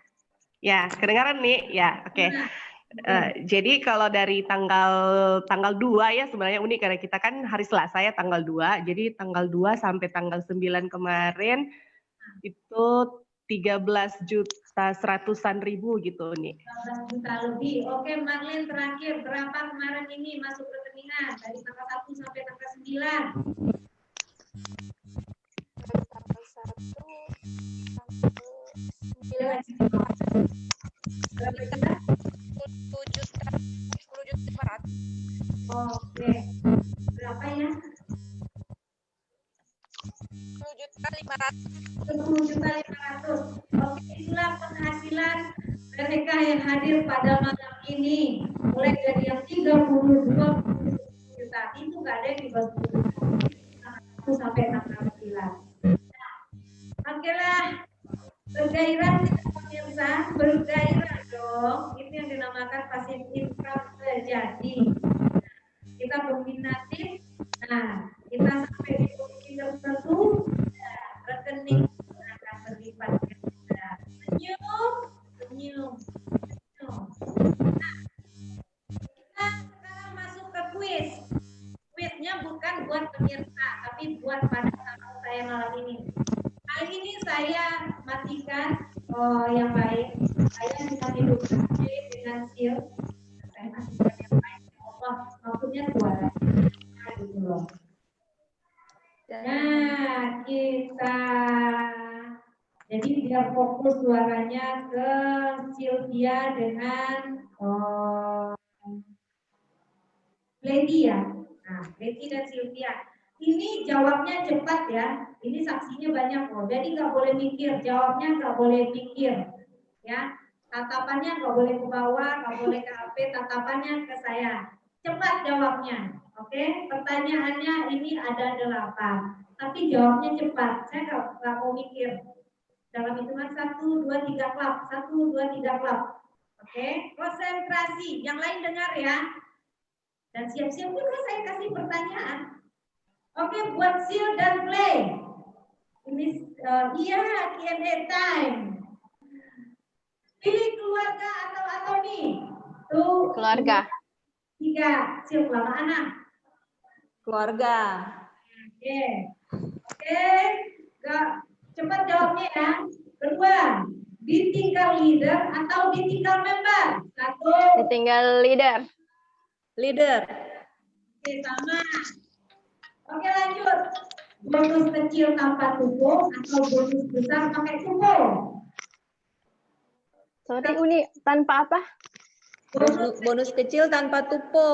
Ya, kedengaran nih. Ya, oke. Jadi kalau dari tanggal 2 ya sebenarnya unik karena kita kan hari Selasa ya tanggal 2. Jadi tanggal 2 sampai tanggal 9 kemarin itu 13.100.000 gitu nih. 13 juta lebih. Oke, Marlin terakhir berapa kemarin ini masuk rekeningan dari tanggal 1 sampai tanggal 9? Dari tanggal 1 sampai 10.500. Oke. Berapa ya? 10.500. Oke, itulah penghasilan mereka yang hadir pada malam ini. Mulai dari yang 32 juta itu nggak ada yang di bawah 10 juta. Sampai tanggal 9. Oke lah. Bergairah pemirsa, bergairah dong. Itu yang dinamakan pasif income terjadi. Kita dominatif. Nah, kita sampai di posisi tertentu, rekening akan berlipat ganda. Senyum. Nah, kita sekarang masuk ke kuis. Kuisnya bukan buat pemirsa, tapi buat pada sahabat saya malam ini. Kali ini saya matikan yang baik. Saya bisa edukasi dengan skill. Saya masukkan yang lain. Allah, maksudnya suara. Nah, gitu loh. Nah, kita jadi biar fokus suaranya ke Sylvia dengan Lady ya. Nah, Lady dan Sylvia. Ini jawabnya cepat ya. Ini saksinya banyak loh. Jadi nggak boleh mikir, jawabnya nggak boleh pikir. Ya, tatapannya nggak boleh ke bawah, nggak boleh ke HP, tatapannya ke saya. Cepat jawabnya. Oke, pertanyaannya ini ada 8. Tapi jawabnya cepat. Saya nggak mau mikir. Dalam hitungan 1, 2, 3 klap. 1, 2, 3 klap. Oke, konsentrasi. Yang lain dengar ya. Dan siap-siap juga saya kasih pertanyaan. Oke, buat seal dan play. Ini iya Q&A time. Pilih keluarga atau nih? Tuh. Keluarga. 3. Seal lama anak. Keluarga. Oke. Cepat jawabnya ya. Kedua, ditinggal leader atau ditinggal member? 1. Ditinggal leader. Leader. Oke, sama. Oke, lanjut. Bonus kecil tanpa tumpuk atau bonus besar pakai tumpuk? Sorry Uni, tanpa apa? Bonus kecil tanpa tupo.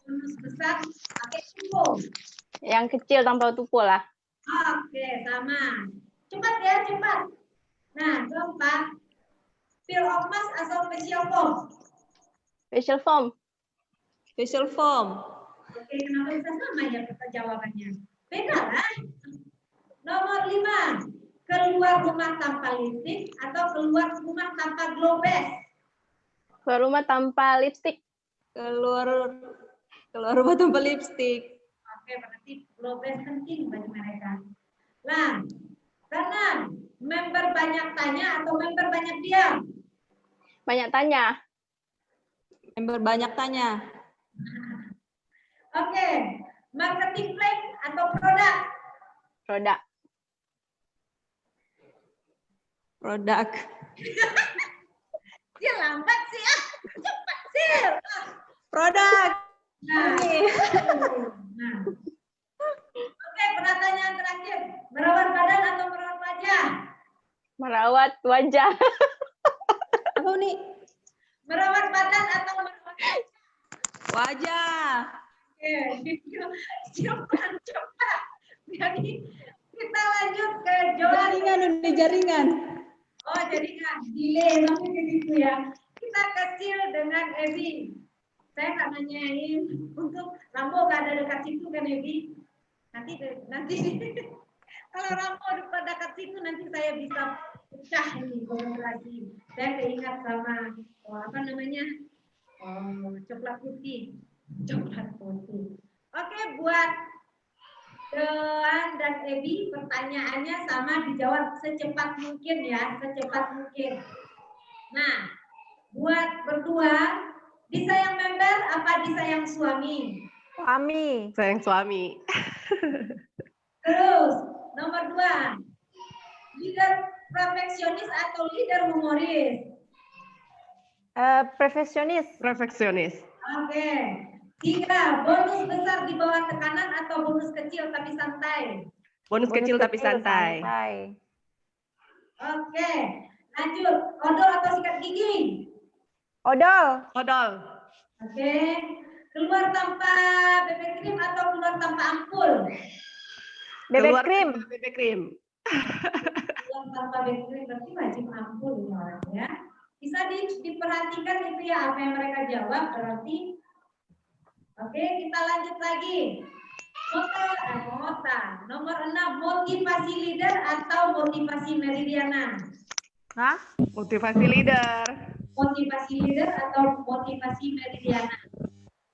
Bonus besar pakai tumpuk. Yang kecil tanpa tupo lah. Oke, sama. Cepat ya, cepat. Nah, keempat. Peel of mask atau facial foam? Facial foam. Facial foam. Oke, kenapa bisa sama ya jawabannya? Beda lah. Nomor 5. Keluar rumah tanpa lipstick atau keluar rumah tanpa globes? Keluar rumah tanpa lipstick. Keluar rumah tanpa lipstick. Oke, berarti globes penting bagi mereka. Nah, karena member banyak tanya atau member banyak diam? Banyak tanya. Member banyak tanya. Oke, marketing plan atau produk? Produk. Produk. Dia lambat sih ah. Cepat sih. Produk. Nah. Oke, pertanyaan terakhir. Merawat badan atau merawat wajah? Merawat wajah. Apa nih? Merawat badan atau merawat wajah? Cepat. Jadi kita lanjut ke jawaban. Jaringan. Oh, jaringan. Delay namanya gitu ya. Kita kecil dengan Evi. Saya nggak nanyain untuk Rambo nggak ada dekat situ kan Evi? Nanti kalau Rambo dekat situ nanti saya bisa pecah ini konsentrasi. Saya keingat sama coklat putih. Oke, buat Dean dan Ebi, pertanyaannya sama, dijawab secepat mungkin ya, secepat mungkin. Nah, buat berdua, disayang member apa disayang suami? Suami. Sayang suami. Terus, nomor 2, leader perfeksionis atau leader humoris? Perfeksionis. Perfeksionis. Oke. 3, bonus besar di bawah tekanan atau bonus kecil tapi santai? Bonus kecil tapi santai. Oke, lanjut. Odol atau sikat gigi? Odol. Odol. Oke. Keluar tanpa BB krim atau keluar tanpa ampul? BB Keluar krim. tanpa BB krim. Keluar tanpa BB krim berarti wajib ampul ya. Bisa diperhatikan itu ya apa yang mereka jawab berarti. Oke, kita lanjut lagi. Mota. Nomor 6, motivasi leader atau motivasi Meridiana? Hah? Motivasi leader. Motivasi leader atau motivasi Meridiana?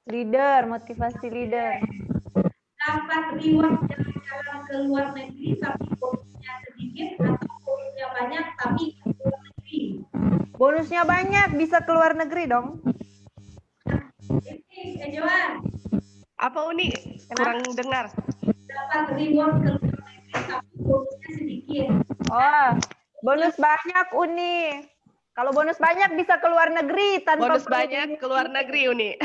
Leader, motivasi leader. Dapat reward jalan-jalan ke luar negeri tapi bonusnya sedikit atau bonusnya banyak tapi ke luar negeri? Bonusnya banyak, bisa ke luar negeri dong. Johan. Apa Uni? Kurang dengar. Dapat reward ke luar negeri tapi bonusnya sedikit. Oh, bonus banyak Uni. Kalau bonus banyak bisa ke luar negeri tanpa Bonus perlu banyak ke luar negeri, Uni.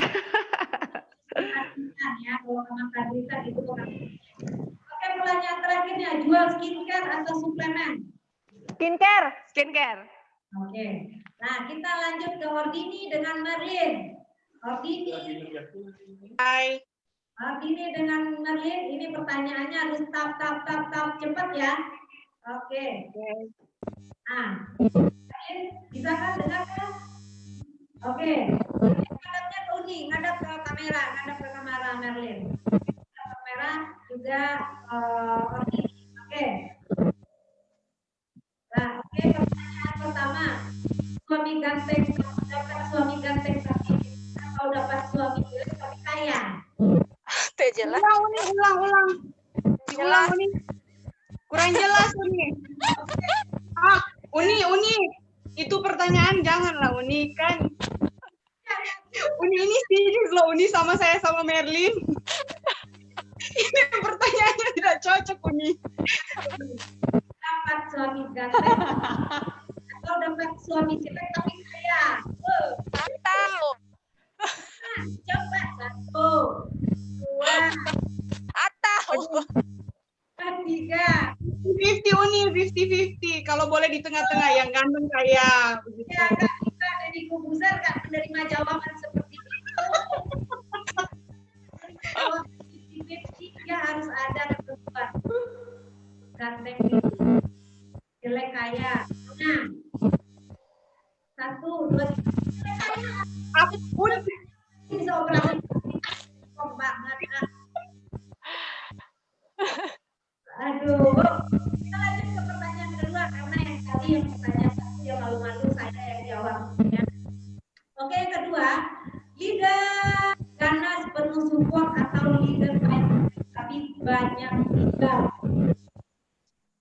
Ya, kalau memang kehabisan itu bukan. Oke, pertanyaan terakhirnya, jual skincare atau suplemen? skincare. Skincare. Oke. Nah, kita lanjut ke Ordini dengan Merlin. Ordini. Hai. Ordini dengan Merlin, ini pertanyaannya harus tap cepat ya. Oke. Nah, Merlin, bisa kan dengar kan? Oke. Ngadapnya ke Uni, ngadap ke kamera Merlin. Kamera juga Ordini. Oke. Nah, oke, pertanyaan pertama. Suami ganteng dapat suami ganteng tapi atau dapat suami jelek tapi kaya? Teh jelas. Ulang. Jelas. Uni. Kurang jelas, Uni. Uni. Itu pertanyaan janganlah, Uni. Kan Uni ini serius loh, Uni sama saya sama Merlin. Ini pertanyaannya tidak cocok, Uni. Dapat suami ganteng atau dapat suami jelek tapi kaya? Tahu. Coba 1, 2, 3. 50 Uni, 50-50. Kalau boleh di tengah-tengah yang ganteng kaya. Begitu. Ya, Kak, kita dari Kubuzar Kak menerima jawaban seperti itu. Kalau 50-50 ya harus ada ketentuan. Ganteng itu jelek kaya. Nah, 1, 2, 3. Jelek kaya. Apapun. Bisa operasi. Kok banget. Aduh. Kita lanjut ke pertanyaan kedua karena yang tadi yang pertanyaan satu yang malu-malu saya yang jawab. Ya. Oke, yang kedua, leader ganas penuh support atau leader baik tapi banyak leader.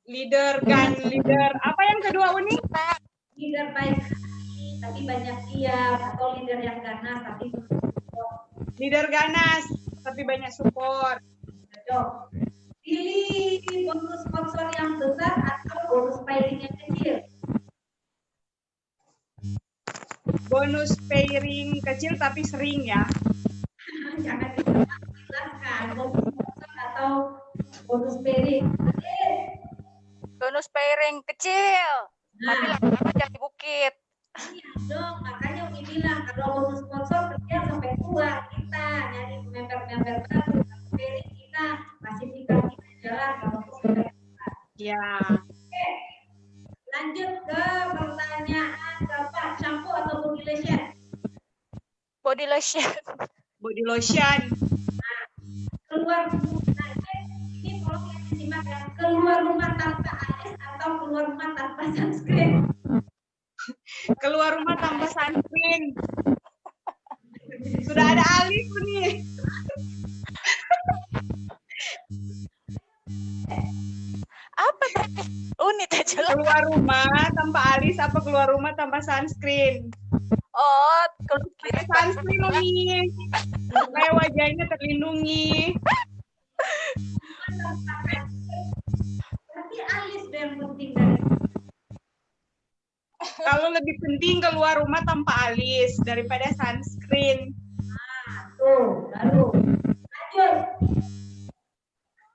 Leader. Apa yang kedua, Uni? Leader baik tapi banyak diam atau leader yang ganas tapi support. Leader ganas tapi banyak support. Cocok. Pilih bonus sponsor yang besar atau bonus pairing yang kecil. Bonus pairing kecil tapi sering ya. Jangan dijelaskan bonus sponsor atau bonus pairing. Bonus pairing kecil. Tapi lama-lama jadi bukit. Iya dong, makanya Uni bilang kalau bonus sponsor kerja sampai tua kita nyari member-member baru, pairing kita masih kita jalan kalau kita. Ya. Oke, lanjut ke pertanyaan keempat, shampoo atau body lotion? Body lotion. Body lotion. Keluar nah, ini tolong yang disimak ya. Keluar rumah tanpa alis atau keluar rumah tanpa sunscreen? Keluar rumah tanpa sunscreen. Sudah ada alis nih. Apa tadi? Uni teh jelas. Keluar rumah tanpa alis apa keluar rumah tanpa sunscreen? Oh, Pakai sunscreen nih. Supaya wajahnya terlindungi. Tapi alis deh yang penting dari. Kalau lebih penting keluar rumah tanpa alis daripada sunscreen. Tuh, baru. Lanjut.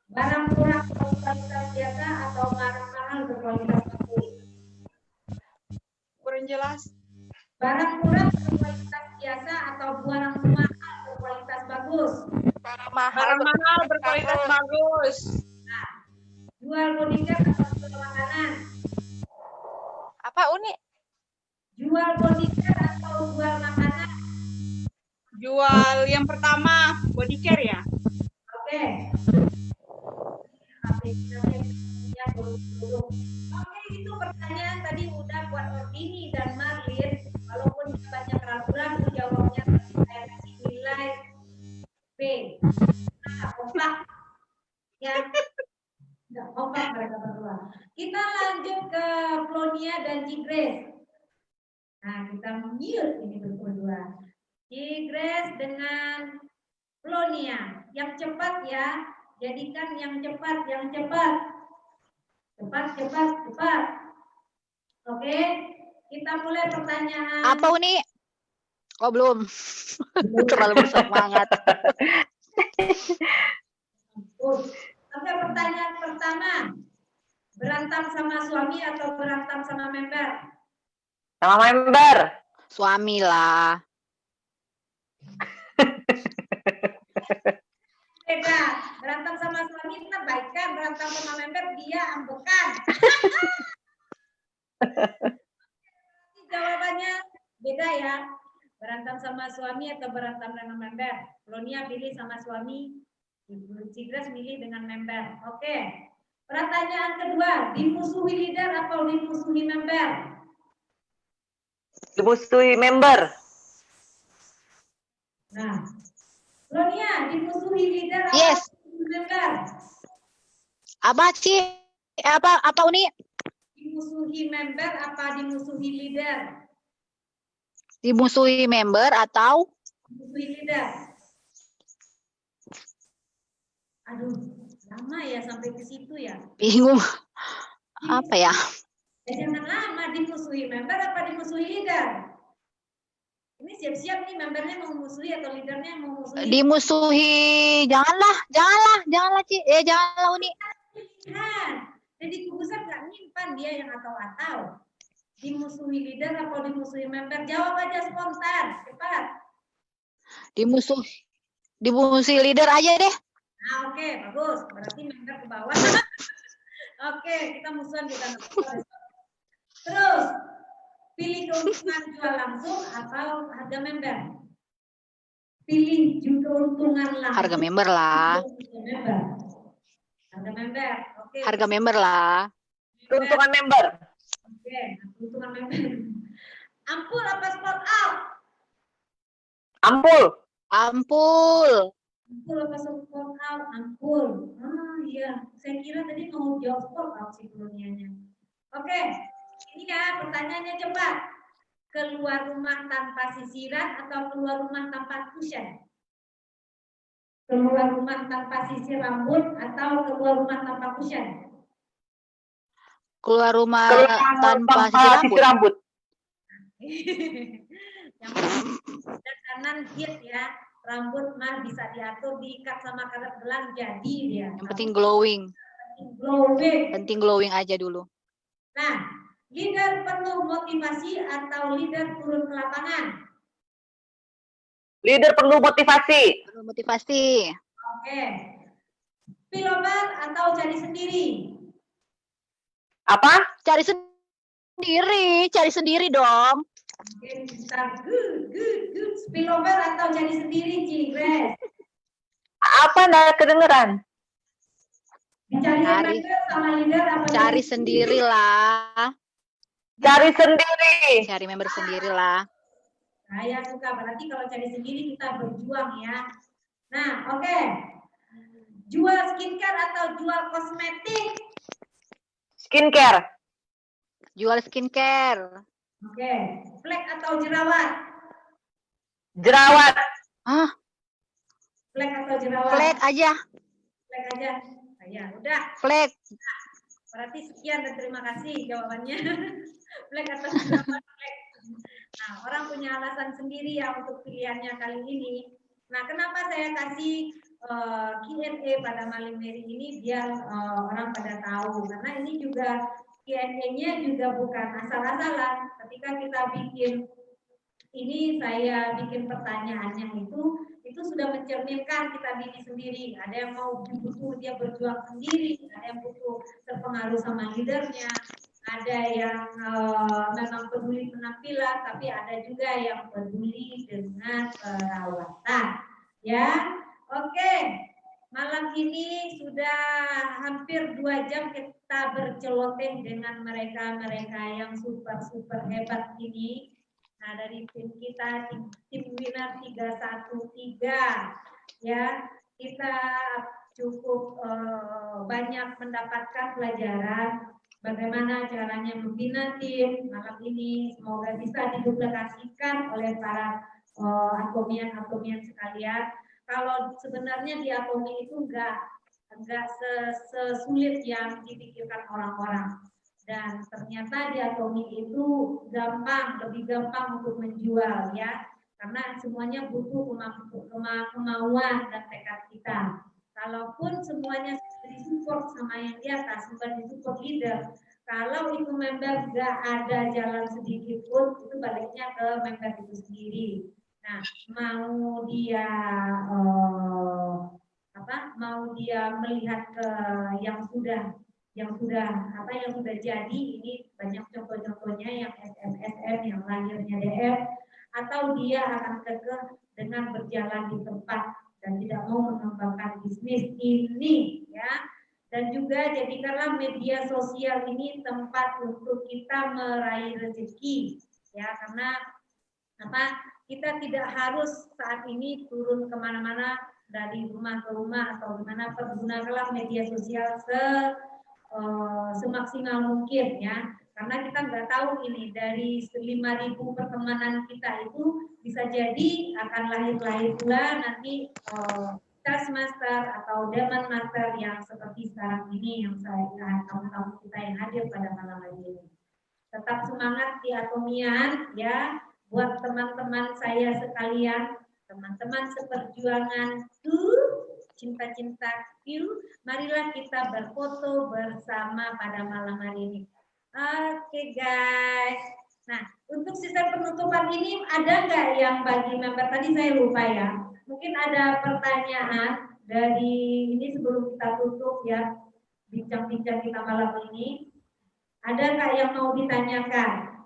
Barang murah berkualitas biasa atau barang mahal berkualitas bagus? Kurang jelas. Barang murah berkualitas biasa atau barang mahal berkualitas bagus? barang Barang mahal berkualitas bagus. Nah, jual bodyguard atau jual makanan? Apa Uni? Jual bodyguard atau jual makanan? Jual yang pertama body care ya. Oke. Oke, itu pertanyaan tadi udah buat Ordini dan Marlin. Walaupun banyak ragu-ragu jawabnya, saya kasih nilai B. Nah, kompak. Ya. Nggak kompak mereka berdua. Kita lanjut ke Flonia dan Cigres. Nah, kita mute ini berdua. Cigres dengan Flonia. Yang cepat ya. Jadikan yang cepat. Cepat. Oke. Kita mulai pertanyaan. Apa Uni? Oh belum. Terlalu bersemangat. Oke, pertanyaan pertama. Berantem sama suami atau berantem sama member? Sama member. Suami lah. Beda. Berantem sama suami kita baikkan, berantem sama member dia ambekan. Jawabannya beda ya. Berantem sama suami atau berantem dengan member? Lonia pilih sama suami, Cigras milih dengan member. Oke. Pertanyaan kedua, dimusuhi leader atau dimusuhi member? Dimusuhi member. Nah, Lonia, dimusuhi leader atau Yes. dimusuhi member? Apa sih? Apa Uni? Dimusuhi member apa dimusuhi leader? Dimusuhi member atau Dimusuhi leader. Aduh, lama ya sampai ke situ ya. bingung. Apa ya? Jangan lama, dimusuhi member apa dimusuhi leader? Ini siap-siap nih membernya mau musuhi atau leadernya mau musuhi. Dimusuhi. Janganlah Ci. Janganlah Uni. Nah, jadi Kubuser nggak nyimpan dia yang atau-atau. Dimusuhi leader atau dimusuhi member? Jawab aja spontan, cepat. Dimusuhi leader aja deh. Nah, oke, bagus. Berarti member ke bawah. Oke, kita musuhan kita. Terus, pilih keuntungan jual langsung atau harga member? Pilih keuntungan langsung. Harga member lah. Harga member. Oke. Harga member lah. Keuntungan member. Oke, keuntungan member. Ampul apa spot out? Ampul. Ampul. Ampul apa spot out? Ampul. Ah iya, saya kira tadi mau jawab spot out sih dunianya. Oke, ini ya pertanyaannya cepat. Keluar rumah tanpa sisiran atau keluar rumah tanpa cushion? Keluar rumah tanpa sisir rambut atau keluar rumah tanpa cushion? Keluar rumah tanpa sisir rambut. Yang dan kanan hit ya, rambut mah bisa diatur, diikat sama karet gelang jadi dia. Yang penting glowing. Glowing. Penting glowing aja dulu. Nah, leader penuh motivasi atau leader turun ke lapangan? Leader perlu motivasi. Perlu motivasi. Oke. Pilobar atau cari sendiri? Apa? Cari sendiri dong. Oke, start. Good. Spillover atau cari sendiri, Cigres? Apa nggak kedengeran? Dicari member sama leader apa? Cari sendiri lah. Cari sendiri. Cari member sendiri lah. Saya suka, berarti kalau cari sendiri kita berjuang ya. Nah, oke. Jual skincare atau jual kosmetik? Skincare. Jual skincare. Oke. Flek atau jerawat? Jerawat. Ah, Flek atau jerawat? flek aja. Flek aja. Ya, udah. Flek. Berarti sekian dan terima kasih jawabannya. Flek atau jerawat? Flek. Nah, orang punya alasan sendiri ya untuk pilihannya kali ini. Nah, kenapa saya kasih Q&A pada malam hari ini biar orang pada tahu. Karena ini juga Q&A-nya juga bukan asal-asalan. Ketika kita bikin ini, saya bikin pertanyaannya itu sudah mencerminkan kita diri sendiri. Ada yang mau butuh dia berjuang sendiri, ada yang butuh terpengaruh sama leadernya, ada yang memang peduli penampilan, tapi ada juga yang peduli dengan perawatan. Ya, oke. Malam ini sudah hampir 2 jam kita berceloteh dengan mereka-mereka yang super hebat ini. Nah, dari tim kita, tim winner 313, ya, kita cukup banyak mendapatkan pelajaran bagaimana caranya membina tim malam ini. Semoga bisa diduplikasikan oleh para atomian sekalian. Kalau sebenarnya di atomi itu enggak sesulit yang dipikirkan orang-orang. Dan ternyata di Atomi itu gampang, lebih gampang untuk menjual ya, karena semuanya butuh kemauan dan tekad kita. Kalaupun semuanya disupport sama yang di atas, bukan disupport leader, kalau itu member nggak ada jalan sedikit pun, itu baliknya ke member itu sendiri. Nah, mau dia mau dia melihat ke yang sudah jadi, ini banyak contoh-contohnya yang SM, yang lahirnya DM, atau dia akan kekeh dengan berjalan di tempat dan tidak mau mengembangkan bisnis ini ya. Dan juga jadikanlah media sosial ini tempat untuk kita meraih rezeki ya, karena kita tidak harus saat ini turun kemana-mana dari rumah ke rumah atau gimana, pergunakanlah media sosial semaksimal mungkin ya, karena kita nggak tahu ini dari 5.000 pertemanan kita itu bisa jadi akan lahir pula nanti Taskmaster atau Diamond Master yang seperti sekarang ini yang tamu-tamu kita yang hadir pada malam hari ini. Tetap semangat di Atomian ya, buat teman-teman saya sekalian, teman-teman seperjuangan cinta-cintaku, marilah kita berfoto bersama pada malam hari ini. Oke guys. Nah, untuk sisa penutupan ini ada nggak yang bagi member? Tadi saya lupa ya. Mungkin ada pertanyaan dari ini sebelum kita tutup ya, bincang-bincang kita malam ini. Ada nggak yang mau ditanyakan?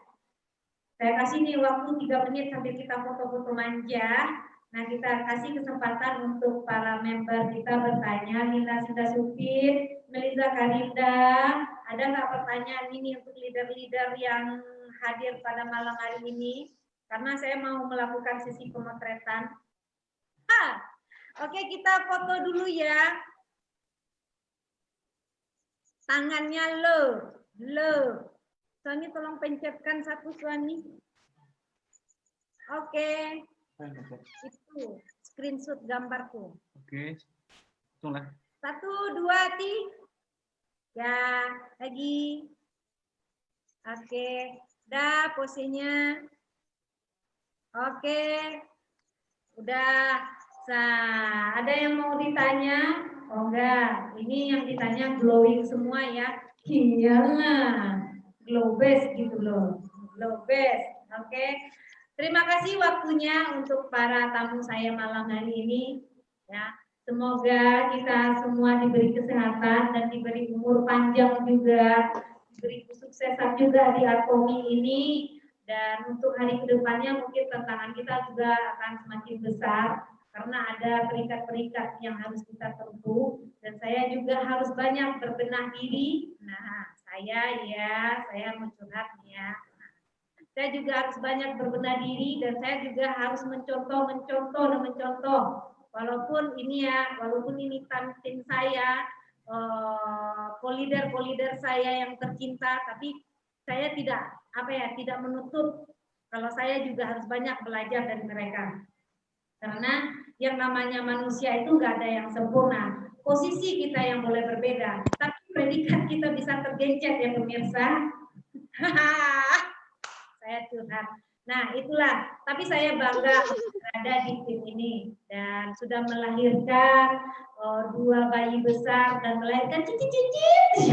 Saya kasih nih waktu 3 menit sambil kita foto-foto manja. Nah, kita kasih kesempatan untuk para member kita bertanya. Linda Sinda Supir, Melisa Karinda, ada nggak pertanyaan ini untuk leader-leader yang hadir pada malam hari ini? Karena saya mau melakukan sesi pemotretan. Oke, kita foto dulu ya. Tangannya lo. Suami tolong pencetkan satu, Suami. Oke. Itu screenshot gambarku. Oke. Tunggulah. 1, 2, 3. Ya, lagi. Oke. Dah posenya. Oke. Udah. Ada yang mau ditanya? Oh enggak. Ini yang ditanya glowing semua ya. Iyalah. Glow base gitu loh. Glow base. Oke. Terima kasih waktunya untuk para tamu saya malam hari ini. Ya, semoga kita semua diberi kesehatan dan diberi umur panjang juga, diberi kesuksesan juga di Atomi ini. Dan untuk hari kedepannya mungkin tantangan kita juga akan semakin besar karena ada peringkat-peringkat yang harus kita tempuh. Dan saya juga harus banyak berbenah diri. Nah, saya mau curhat ya. Saya juga harus banyak berbenah diri dan saya juga harus mencontoh. Walaupun ini tim saya, polider saya yang tercinta, tapi saya tidak menutup kalau saya juga harus banyak belajar dari mereka. Karena yang namanya manusia itu nggak ada yang sempurna. Posisi kita yang boleh berbeda, tapi predikat kita bisa tergencet ya pemirsa. Saya curhat. Nah, itulah. Tapi saya bangga berada di tim ini dan sudah melahirkan 2 bayi besar dan melahirkan cicit-cicit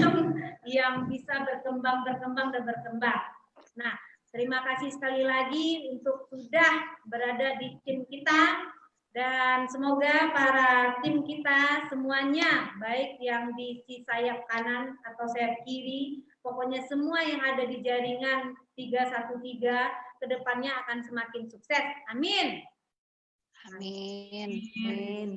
yang bisa berkembang. Nah, terima kasih sekali lagi untuk sudah berada di tim kita dan semoga para tim kita semuanya, baik yang di sayap kanan atau sayap kiri, pokoknya semua yang ada di jaringan 313 kedepannya akan semakin sukses. Amin. Amin.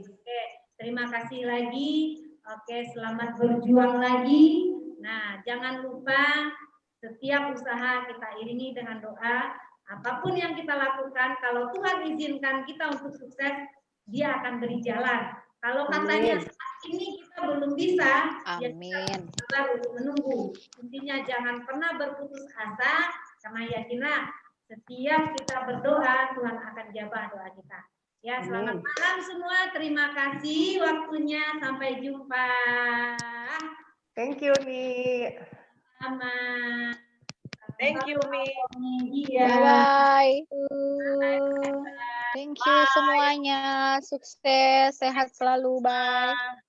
Oke, terima kasih lagi. Oke, selamat berjuang lagi. Nah, jangan lupa setiap usaha kita iringi dengan doa. Apapun yang kita lakukan, kalau Tuhan izinkan kita untuk sukses, Dia akan beri jalan. Kalau katanya saat ini kita belum bisa, ya kita sabar untuk menunggu. Intinya jangan pernah berputus asa, karena yakinlah setiap kita berdoa Tuhan akan jawab doa kita. Ya, selamat malam semua. Terima kasih waktunya. Sampai jumpa. Thank you, Ni. Sama. Thank you, Mi. Iya. Bye-bye. Thank you semuanya. Sukses, sehat selalu. Bye.